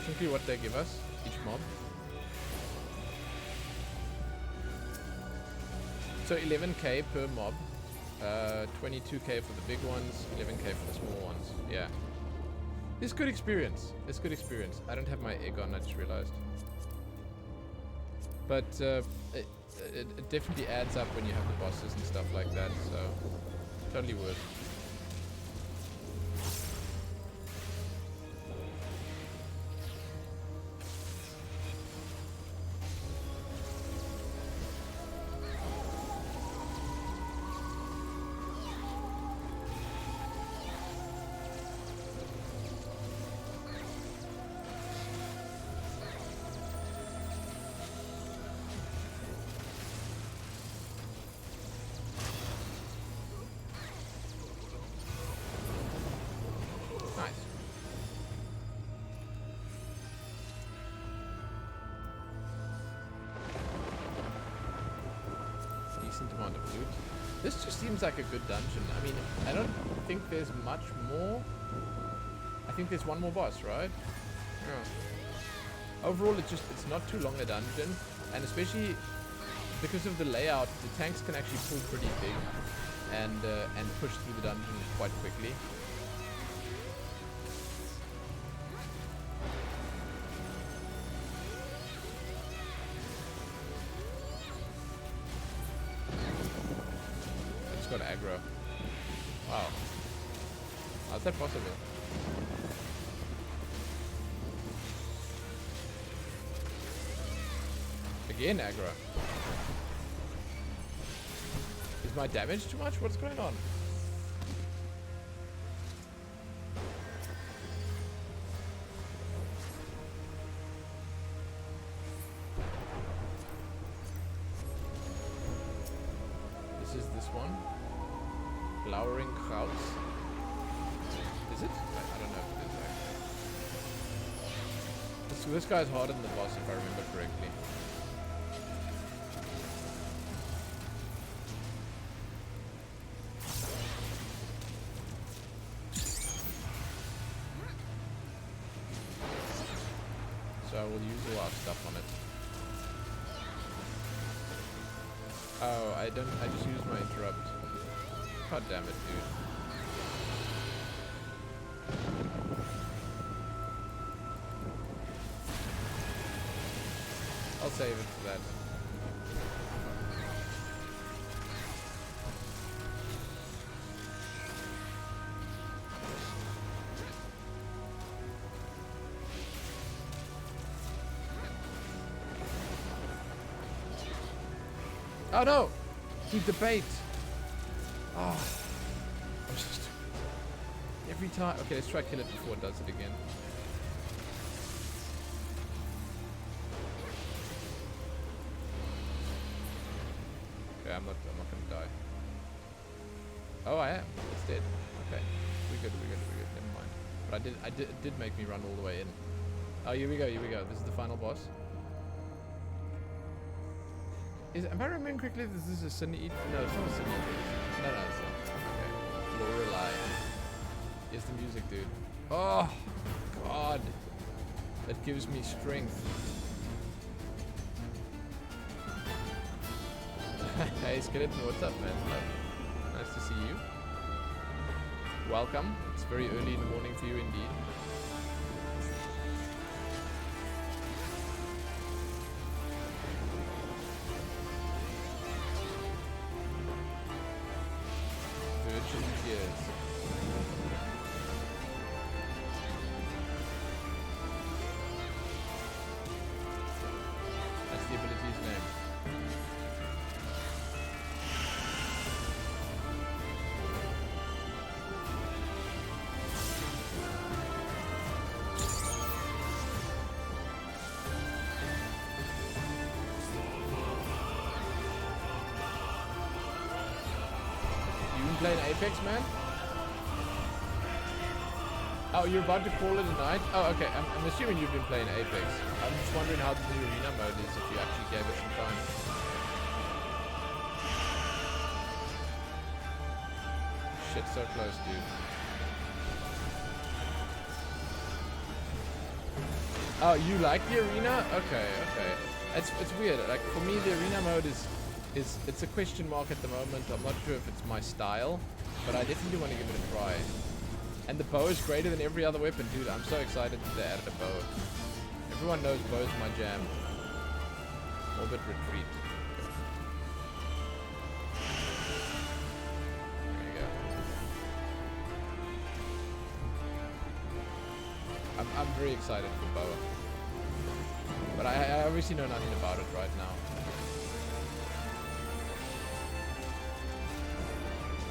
Looking what they give us, each mob. So 11k per mob, 22k for the big ones, 11k for the small ones. Yeah. It's good experience. It's good experience. I don't have my egg on, I just realized. But it definitely adds up when you have the bosses and stuff like that, so totally worth. Amount of loot. This just seems like a good dungeon. I mean, I don't think there's much more. I think there's one more boss, right? Yeah. Overall, it's not too long a dungeon, and especially because of the layout, the tanks can actually pull pretty big and push through the dungeon quite quickly. Got aggro. Wow. How's that possible? Again aggro. Is my damage too much? What's going on? This is this one. Flowering Krauts. Is it? I don't know if it is actually. This guy's harder than the boss if I remember correctly. So I will use a lot of stuff on it. Oh, I just used my interrupt. God damn it, dude. I'll save it for that. Oh no! Dude, the bait! Oh, I'm so stupid. Every time. Okay, let's try kill it before it does it again. Okay, I'm not gonna die. Oh, I am. It's dead. Okay, we're good. Never mind. But it did make me run all the way in. Oh, here we go. This is the final boss. Am I remembering correctly? This is a Sin Eater? No, it's not a Sin Eater. No, it's not. Okay. Lorelei. Here's the music, dude. Oh, God. That gives me strength. Hey Skeleton, what's up, man? Nice to see you. Welcome. It's very early in the morning for you indeed. Virgin tears. That's the ability's name. Playing Apex, man? Oh, you're about to call it a night? Oh, okay. I'm assuming you've been playing Apex. I'm just wondering how the new arena mode is, if you actually gave it some time. Shit, so close, dude. Oh, you like the arena? Okay, okay. It's weird. Like, for me, the arena mode is it's a question mark at the moment. I'm not sure if it's my style, but I definitely want to give it a try. And the bow is greater than every other weapon, dude. I'm so excited that they added a bow. Everyone knows bow's my jam. Orbit retreat. There you go. I'm very excited for bow. But I obviously know nothing about it right now.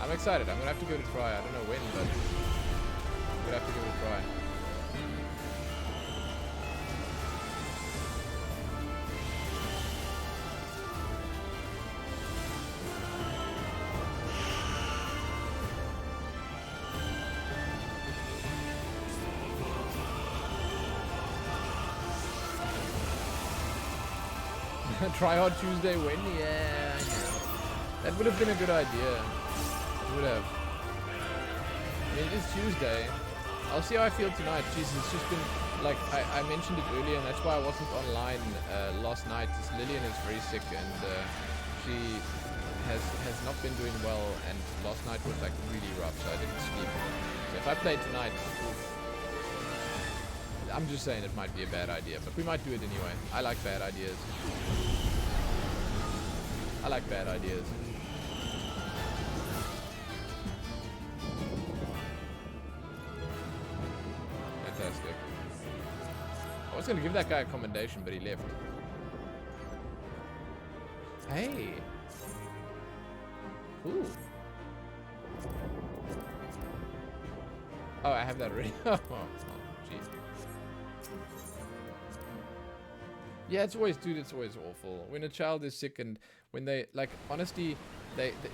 I'm excited. I'm gonna have to give it a try. I don't know when, but I'm gonna have to give it a try. Try hard Tuesday win? Yeah, I know. That would have been a good idea. Would have. I mean, it is Tuesday. I'll see how I feel tonight. Jesus, it's just been like I mentioned it earlier, and that's why I wasn't online last night. Lillian is very sick, and she has not been doing well. And last night was like really rough, so I didn't sleep. So if I play tonight, I'm just saying it might be a bad idea, but we might do it anyway. I like bad ideas. I like bad ideas. Fantastic. I was going to give that guy a commendation, but he left. Hey. Ooh. Oh, I have that already. Oh, jeez. Yeah, it's always, dude, it's always awful. When a child is sick and when they, like, honestly,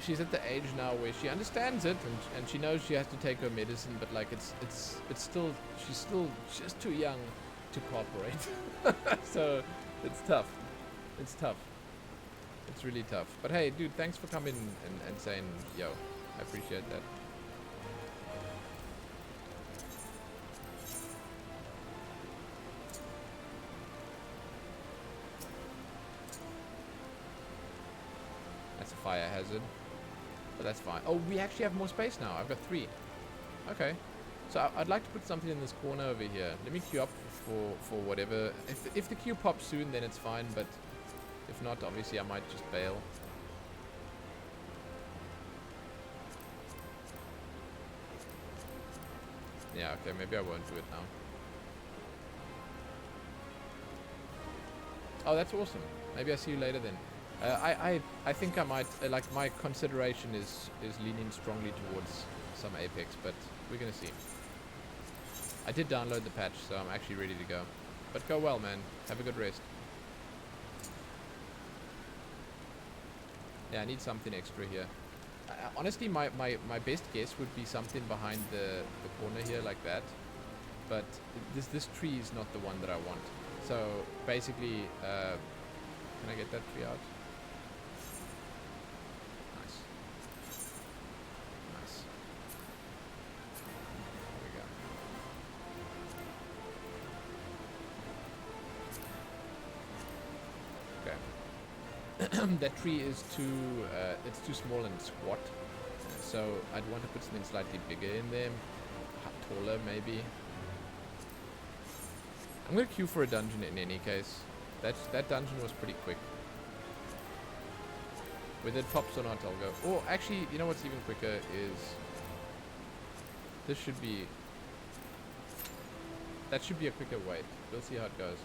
she's at the age now where she understands it and she knows she has to take her medicine, but like it's still, she's still just too young to cooperate. So it's tough. It's tough. It's really tough. But hey, dude, thanks for coming and saying yo. I appreciate that. That's a fire hazard. But that's fine. Oh, we actually have more space now. I've got 3. Okay. So I'd like to put something in this corner over here. Let me queue up for whatever. If the queue pops soon, then it's fine. But if not, obviously I might just bail. Yeah, okay. Maybe I won't do it now. Oh, that's awesome. Maybe I'll see you later then. I think I might, like, my consideration is leaning strongly towards some Apex, but we're gonna see. I did download the patch, so I'm actually ready to go. But go well, man. Have a good rest. Yeah, I need something extra here. Honestly, my best guess would be something behind the corner here, like that. But this tree is not the one that I want. So basically, can I get that tree out? Nice. Nice. There we go. Okay. that tree is too, it's too small and squat. So I'd want to put something slightly bigger in there, taller maybe. I'm gonna queue for a dungeon in any case. That dungeon was pretty quick. Whether it pops or not, I'll go. Oh, actually, you know what's even quicker is this should be. That should be a quicker wait. We'll see how it goes.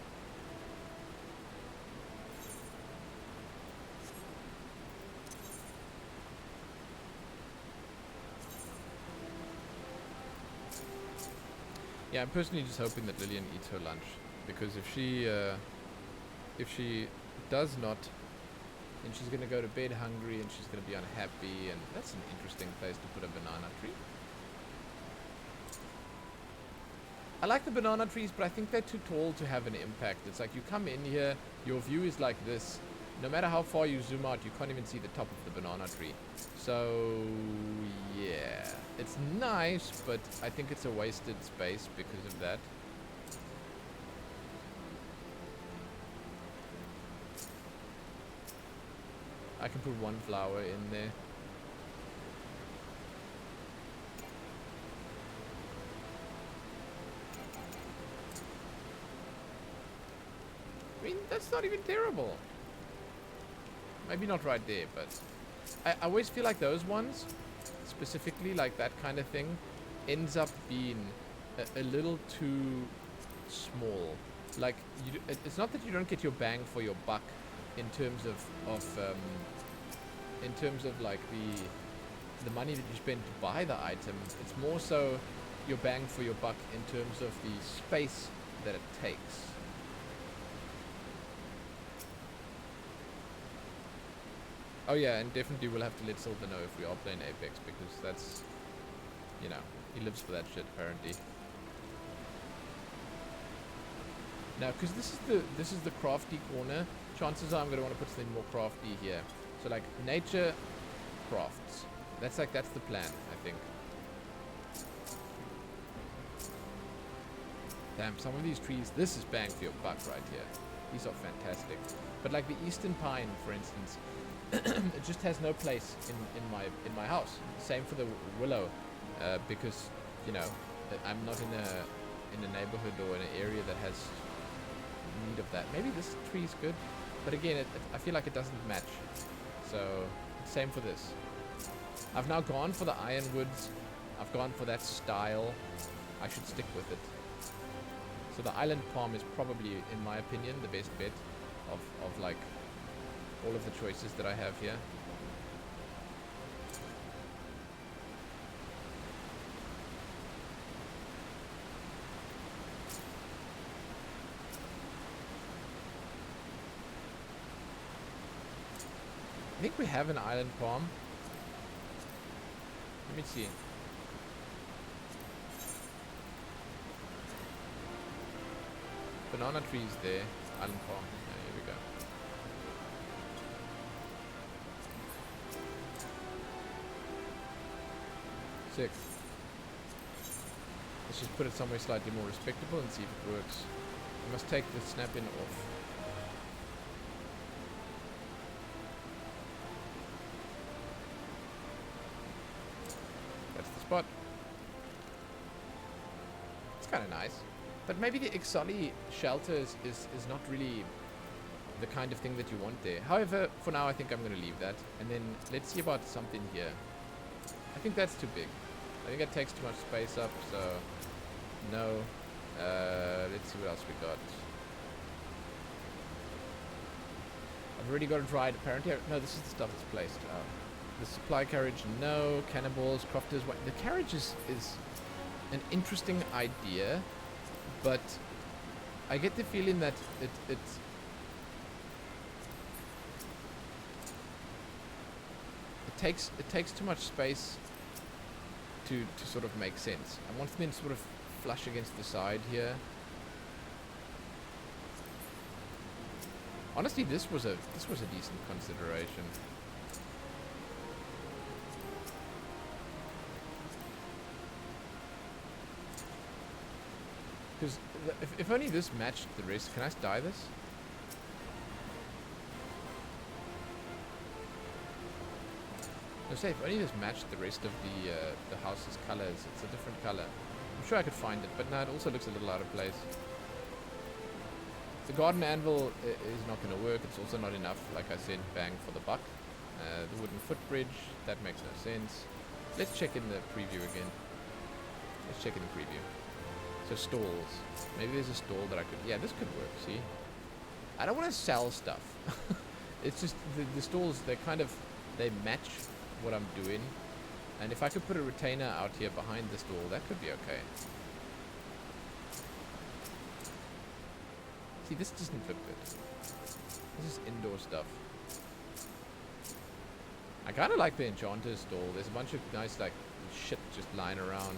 Yeah, I'm personally just hoping that Lillian eats her lunch, because if she does not, then she's gonna go to bed hungry and she's gonna be unhappy, and that's an interesting place to put a banana tree. I like the banana trees, but I think they're too tall to have an impact. It's like you come in here, your view is like this. No matter how far you zoom out, you can't even see the top of the banana tree. So, yeah. It's nice, but I think it's a wasted space because of that. I can put one flower in there. I mean, that's not even terrible. Maybe not right there, but I always feel like those ones, specifically like that kind of thing, ends up being a little too small. Like, it's not that you don't get your bang for your buck in terms of like the money that you spend to buy the item. It's more so your bang for your buck in terms of the space that it takes. Oh yeah, and definitely we'll have to let Silver know if we are playing Apex, because that's, you know, he lives for that shit apparently. Now, because this is the crafty corner, chances are I'm going to want to put something more crafty here. So like nature crafts. That's the plan, I think. Damn, some of these trees, this is bang for your buck right here. These are fantastic. But like the Eastern Pine, for instance, it just has no place in my house. Same for the willow, because, you know, I'm not in a neighborhood or in an area that has need of that. Maybe this tree is good, but again, I feel like it doesn't match. So same for this. I've now gone for the ironwoods. I've gone for that style. I should stick with it. So the island palm is probably, in my opinion, the best bet of like all of the choices that I have here. I think we have an island palm. Let me see. Banana trees there. Island palm. Yeah, here we go. Sick. Let's just put it somewhere slightly more respectable and see if it works. I must take the snap-in off. That's the spot. It's kind of nice. But maybe the Ixali shelters is not really the kind of thing that you want there. However, for now I think I'm going to leave that. And then let's see about something here. I think that's too big. I think it takes too much space up, so no. Let's see what else we got. I've already got it right. Apparently, no, this is the stuff that's placed. The supply carriage, no. Cannibals, crofters. The carriage is an interesting idea, but I get the feeling that it takes too much space to sort of make sense. I want them to sort of flush against the side here. Honestly, this was a decent consideration. Because if only this matched the rest. Can I dye this? So say if only this matched the rest of the house's colors. It's a different color. I'm sure I could find it, but no, it also looks a little out of place. The garden anvil is not going to work. It's also not enough, like I said, bang for the buck. The wooden footbridge, that makes no sense. Let's check in the preview again. Let's check in the preview. So stalls. Maybe there's a stall that I could... Yeah, this could work, see? I don't want to sell stuff. It's just the stalls, they kind of... They match what I'm doing. And if I could put a retainer out here behind the stall, that could be okay. See, this doesn't look good. This is indoor stuff. I kind of like the enchanter's stall. There's a bunch of nice, like, shit just lying around.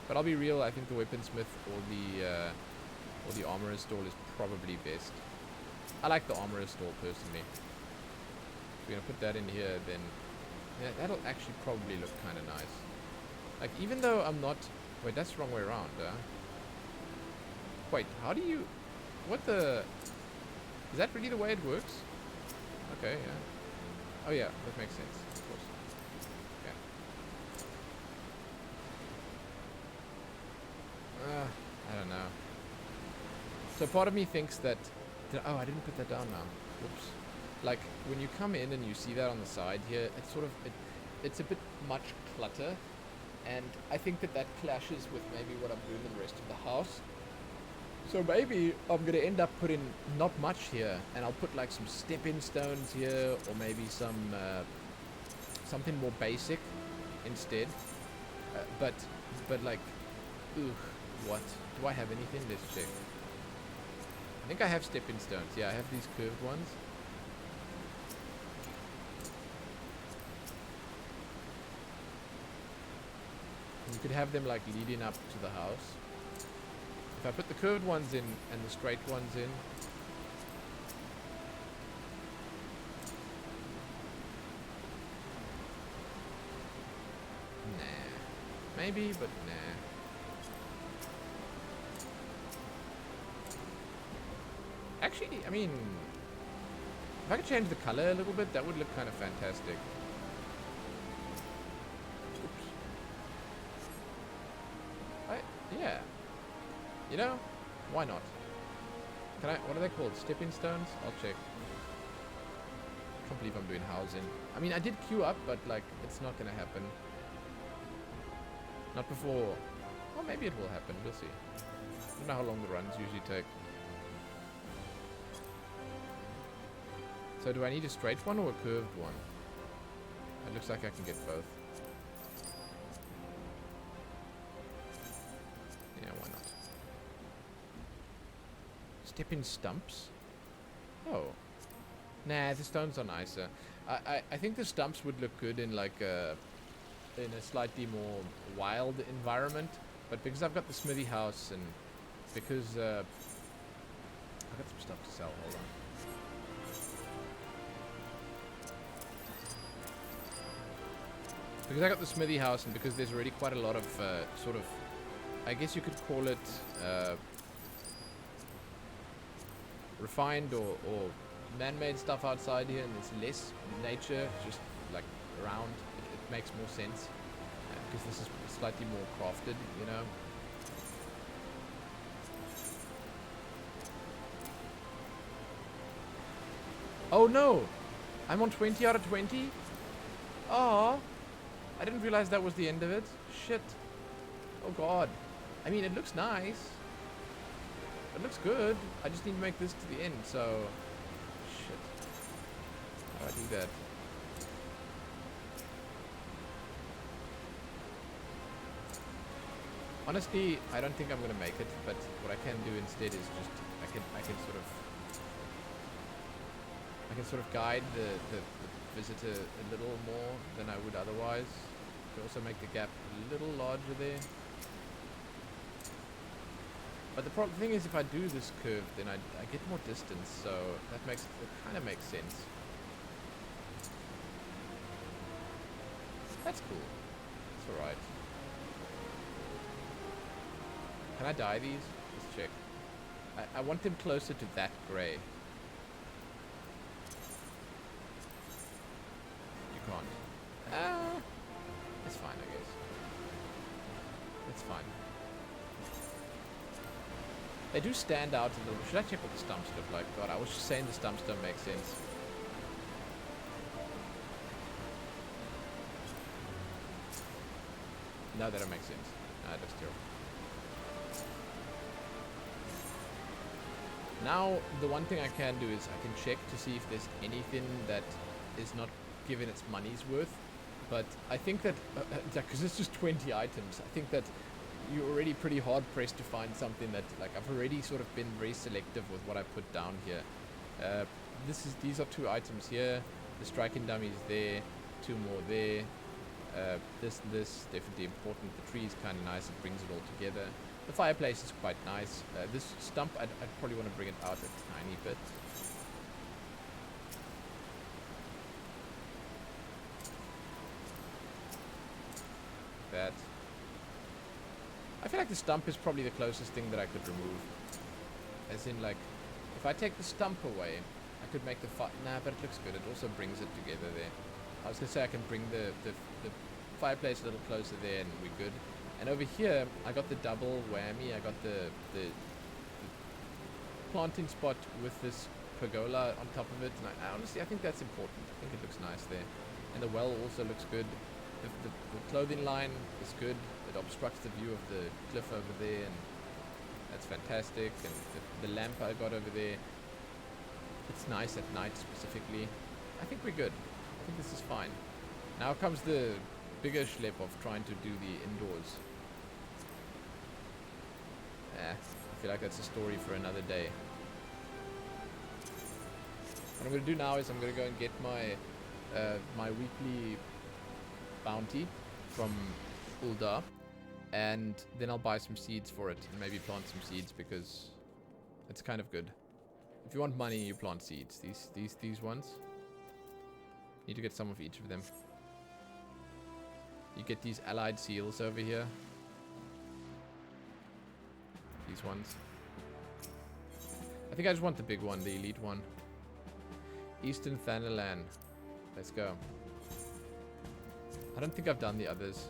But I'll be real, I think the weaponsmith or the armorer's stall is probably best. I like the armorer's stall personally. If we're gonna put that in here, then yeah, that'll actually probably look kind of nice. Like, even though I'm not... Wait, that's the wrong way around, Wait, how do you... What the... Is that really the way it works? Okay, yeah. Oh yeah, that makes sense, of course. Yeah. I don't know. So part of me thinks that... Oh, I didn't put that down now. Whoops. Like, when you come in and you see that on the side here, it's sort of... It's a bit much clutter. And I think that that clashes with maybe what I'm doing in the rest of the house. So maybe I'm going to end up putting not much here, and I'll put like some step-in stones here, or maybe some something more basic instead. But like, what? Do I have anything? Let's check. I think I have step-in stones. Yeah, I have these curved ones. You could have them like leading up to the house. If I put the curved ones in and the straight ones in, nah. Maybe, but nah. Actually, I mean, if I could change the color a little bit, that would look kind of fantastic. Oops. Yeah. You know, why not? Can I, what are they called? Stepping stones? I'll check. Can't believe I'm doing housing. I mean, I did queue up, but like, it's not gonna happen. Not before. Well, maybe it will happen. We'll see. I don't know how long the runs usually take. So do I need a straight one or a curved one? It looks like I can get both. Yeah, why not? Step-in stumps? Oh. Nah, the stones are nicer. I think the stumps would look good in like a... in a slightly more wild environment. But because I've got the smithy house and because... I've got some stuff to sell. Hold on. Because I got the smithy house and because there's already quite a lot of sort of, I guess you could call it refined or man-made stuff outside here, and there's less nature just like around, it makes more sense because this is slightly more crafted, you know. Oh no! I'm on 20 out of 20? Aww. I didn't realize that was the end of it. Shit. Oh god. I mean, it looks nice. It looks good. I just need to make this to the end, so... Shit. How do I do that? Honestly, I don't think I'm gonna make it, but what I can do instead is just... I can sort of guide the visitor a little more than I would otherwise. To also make the gap a little larger there. But the thing is, if I do this curve, then I get more distance, so that kind of makes sense. That's cool. It's alright. Can I dye these? Let's check. I want them closer to that grey. They do stand out a little bit. Should I check what the stumps look like? God, I was just saying the stumps don't make sense. No, that don't make sense. That looks terrible. Now, the one thing I can do is I can check to see if there's anything that is not given its money's worth. But I think that, because it's just 20 items, I think that you're already pretty hard pressed to find something that, like, I've already sort of been very selective with what I put down here. These are 2 items here. The striking dummy is there. 2 more there. This definitely important. The tree is kind of nice. It brings it all together. The fireplace is quite nice. This stump, I'd probably want to bring it out a tiny bit. That. I feel like the stump is probably the closest thing that I could remove. As in, like, if I take the stump away, I could make the nah, but it looks good. It also brings it together there. I was going to say I can bring the fireplace a little closer there and we're good. And over here, I got the double whammy. I got the planting spot with this pergola on top of it. And honestly, I think that's important. I think it looks nice there. And the well also looks good. The clothing line is good. It obstructs the view of the cliff over there, and that's fantastic. And the lamp I got over there, it's nice at night specifically. I think we're good. I think this is fine. Now comes the bigger schlep of trying to do the indoors. I feel like that's a story for another day. What I'm going to do now is I'm going to go and get my my weekly bounty from Uldar, and then I'll buy some seeds for it and maybe plant some seeds because it's kind of good. If you want money, you plant seeds. These ones. Need to get some of each of them. You get these allied seals over here. These ones. I think I just want the big one, the elite one. Eastern Thanalan. Let's go. I don't think I've done the others.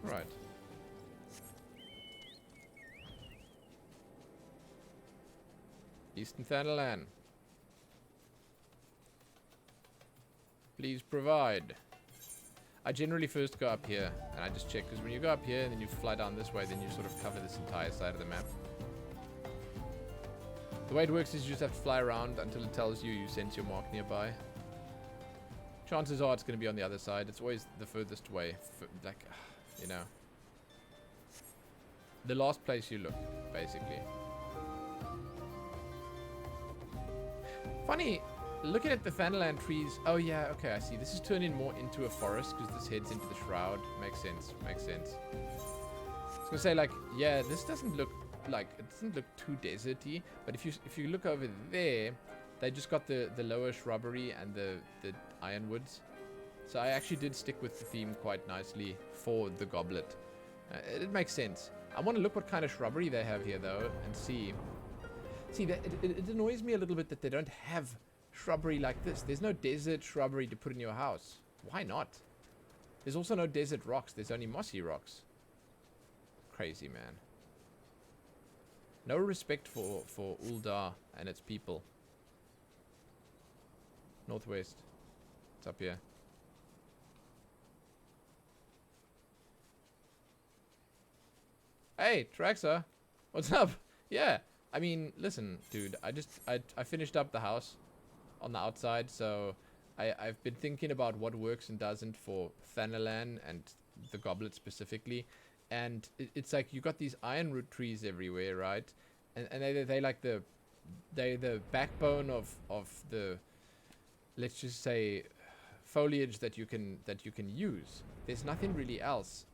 Right. Eastern Thanalan. Please provide. I generally first go up here and I just check, because when you go up here and then you fly down this way, then you sort of cover this entire side of the map. The way it works is you just have to fly around until it tells you sense your mark nearby. Chances are it's going to be on the other side. It's always the furthest way. Like, you know. The last place you look, basically. Funny. Looking at the Thanalan trees, oh yeah, okay, I see. This is turning more into a forest because this heads into the shroud. Makes sense, makes sense. I was gonna say, like, yeah, this doesn't look like, it doesn't look too deserty, but if you look over there, they just got the lower shrubbery and the ironwoods. So I actually did stick with the theme quite nicely for the goblet. It makes sense. I want to look what kind of shrubbery they have here though and see. See, it annoys me a little bit that they don't have shrubbery like this. There's no desert shrubbery to put in your house. Why not? There's also no desert rocks. There's only mossy rocks. Crazy, man. No respect for Uldar and its people. Northwest. It's up here. Hey, Traxa. What's up? Yeah. I mean, listen, dude. I finished up the house on the outside, so I've been thinking about what works and doesn't for Thanalan and the goblet specifically, and it's like you got these ironroot trees everywhere, right? And they like the backbone of the, let's just say, foliage that you can use. There's nothing really else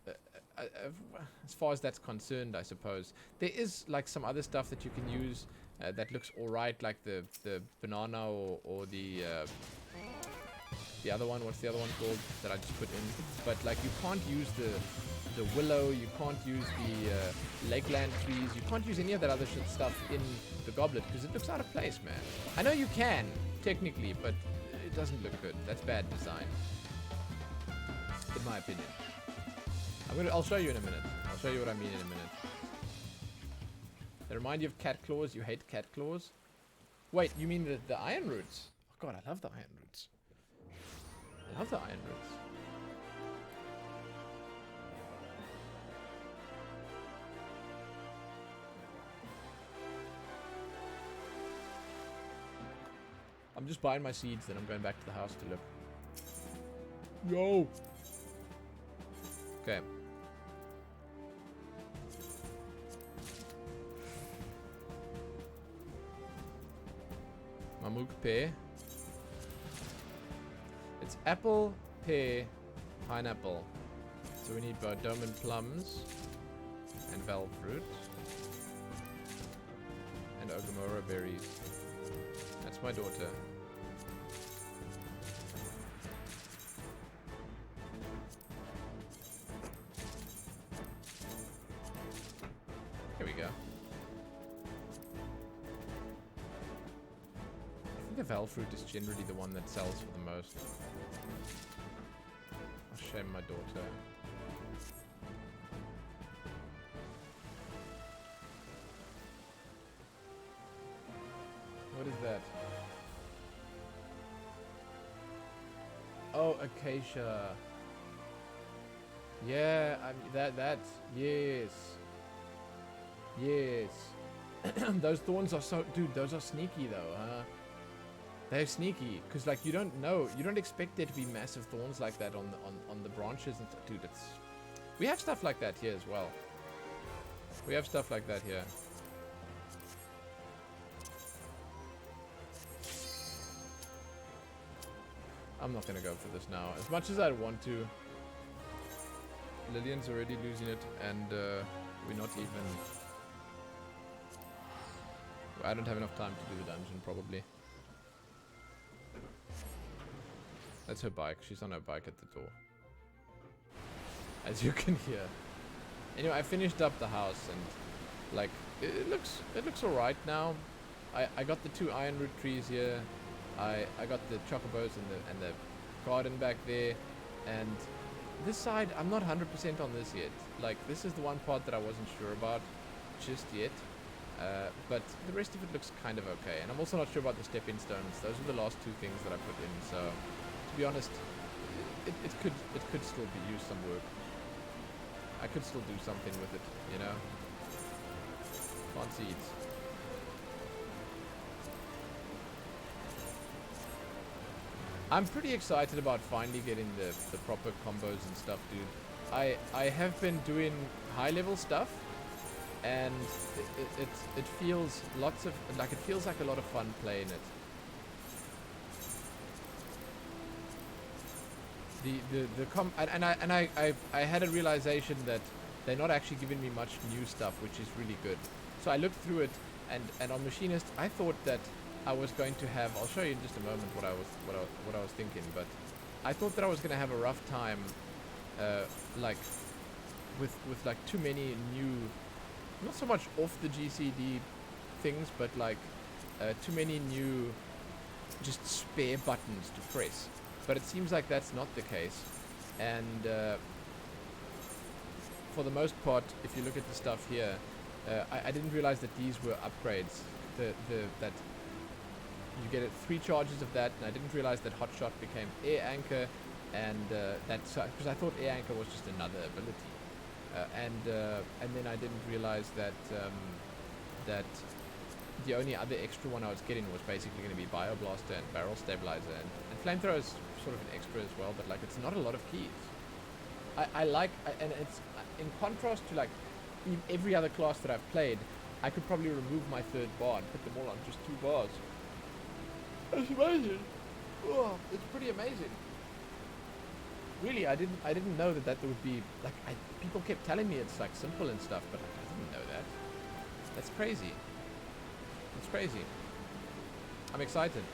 as far as that's concerned, I suppose. There is like some other stuff that you can use that looks alright, like the banana or the other one. What's the other one called that I just put in? But like you can't use the willow, you can't use the lakeland trees, you can't use any of that other shit stuff in the goblet because it looks out of place, man. I know you can, technically, but it doesn't look good. That's bad design, in my opinion. I'll show you in a minute. I'll show you what I mean in a minute. They remind you of cat claws. You hate cat claws? Wait, you mean the iron roots? Oh god, I love the iron roots. I love the iron roots. I'm just buying my seeds, then I'm going back to the house to look. Yo! Okay. Mamuk pear. It's apple, pear, pineapple. So we need Bodoman plums and valve fruit and Ogomora berries. That's my daughter. Here we go. I think the valve fruit is generally the one that sells for the most. I'll shame my daughter. What is that? Oh, acacia. Yeah, I mean, that's, yes. Yes. Those thorns are so, dude, those are sneaky though, huh? They're sneaky, because like you don't know, you don't expect there to be massive thorns like that on the branches and dude, it's, we have stuff like that here as well. We have stuff like that here. I'm not gonna go for this now. As much as I want to. Lillian's already losing it, and we're not even... I don't have enough time to do the dungeon, probably. That's her bike. She's on her bike at the door. As you can hear. Anyway, I finished up the house, and like it looks alright now. I got the 2 ironroot trees here. I got the chocobos and the garden back there, and this side I'm not 100% on this yet. Like this is the one part that I wasn't sure about just yet, but the rest of it looks kind of okay. And I'm also not sure about the stepping stones. Those are the last 2 things that I put in. So to be honest, it could still be used some work. I could still do something with it, you know. Plant seeds. I'm pretty excited about finally getting the proper combos and stuff, dude. I have been doing high level stuff, and it feels it feels like a lot of fun playing it. I had a realization that they're not actually giving me much new stuff, which is really good. So I looked through it, and on Machinist I thought that I was going to have, I'll show you in just a moment what I was thinking, but I thought that I was going to have a rough time, like with like too many new, not so much off the GCD things, but like too many new just spare buttons to press. But it seems like that's not the case, and for the most part, if you look at the stuff here, I didn't realize that these were upgrades. That you get 3 charges of that, and I didn't realize that Hotshot became Air Anchor, and that's because I thought Air Anchor was just another ability, and then I didn't realize that that the only other extra one I was getting was basically going to be Bioblaster and Barrel Stabilizer, and Flamethrower is sort of an extra as well, but like it's not a lot of keys. And it's in contrast to like every other class that I've played, I could probably remove my 3rd bar and put them all on just 2 bars. That's amazing. Oh, it's pretty amazing. Really, I didn't know that would be like. People kept telling me it's like simple and stuff, but like, I didn't know that. That's crazy. It's crazy. I'm excited.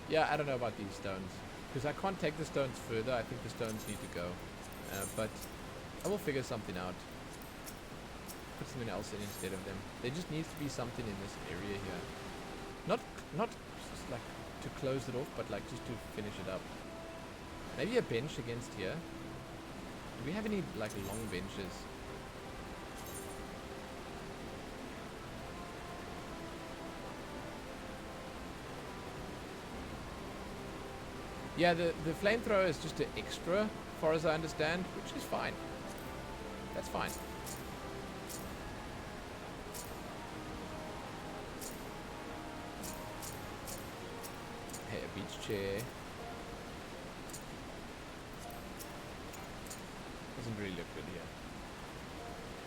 Yeah, I don't know about these stones because I can't take the stones further. I think the stones need to go. But I will figure something out. Put something else in instead of them. There just needs to be something in this area here. Not just like to close it off, but like just to finish it up. Maybe a bench against here. Do we have any like long benches? Yeah, the flamethrower is just an extra, as far as I understand, which is fine. That's fine. Hey, a beach chair. Doesn't really look good here.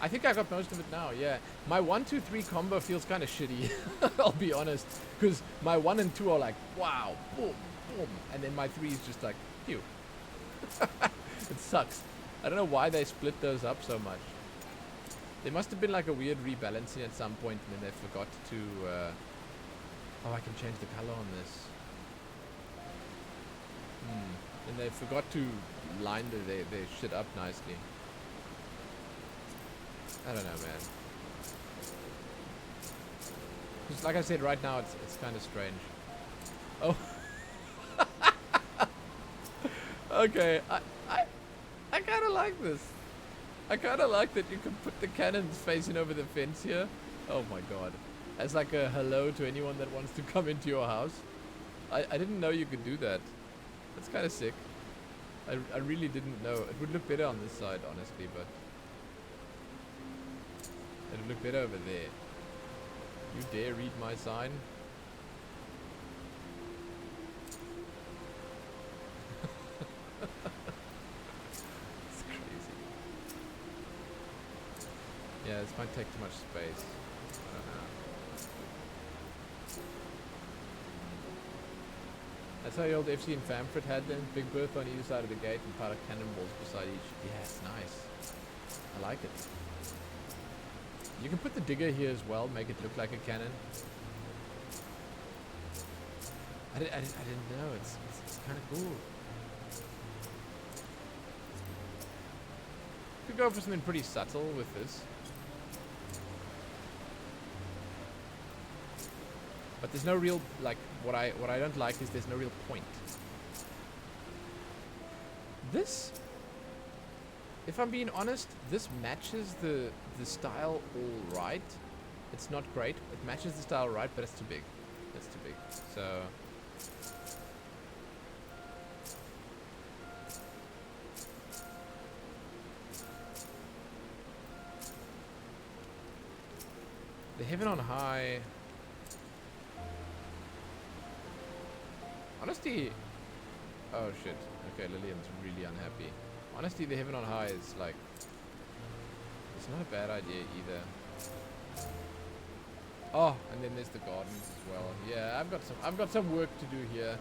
I think I got most of it now, yeah. My 1, 2, 3 combo feels kind of shitty, I'll be honest. Because my 1 and 2 are like, wow, boom, boom. And then my 3 is just like, phew. It sucks. I don't know why they split those up so much. There must have been like a weird rebalancing at some point, and then they forgot to... oh, I can change the color on this. And they forgot to line their shit up nicely. I don't know, man. Just like I said, right now it's kind of strange. Oh. Okay, I kind of like this. I kind of like that you can put the cannons facing over the fence here. Oh my god. As like a hello to anyone that wants to come into your house. I didn't know you could do that. That's kind of sick. I really didn't know. It would look better on this side, honestly, but... it would look better over there. You dare read my sign? It's crazy. Yeah, this might take too much space. I don't know. That's how the old FC in Famford had them. Big berth on either side of the gate and pile of cannonballs beside each. Yeah, it's nice. I like it. You can put the digger here as well, make it look like a cannon. I didn't know. It's kind of cool. Could go for something pretty subtle with this. But there's no real, like, what I don't like is there's no real point. This, if I'm being honest, this matches the style all right. It's not great. It matches the style right, but it's too big. It's too big. So... the Heaven on High... Honesty... oh shit. Okay, Lillian's really unhappy. Honestly, the Heaven on High is like... it's not a bad idea either. Oh, and then there's the gardens as well. Yeah, I've got some work to do here.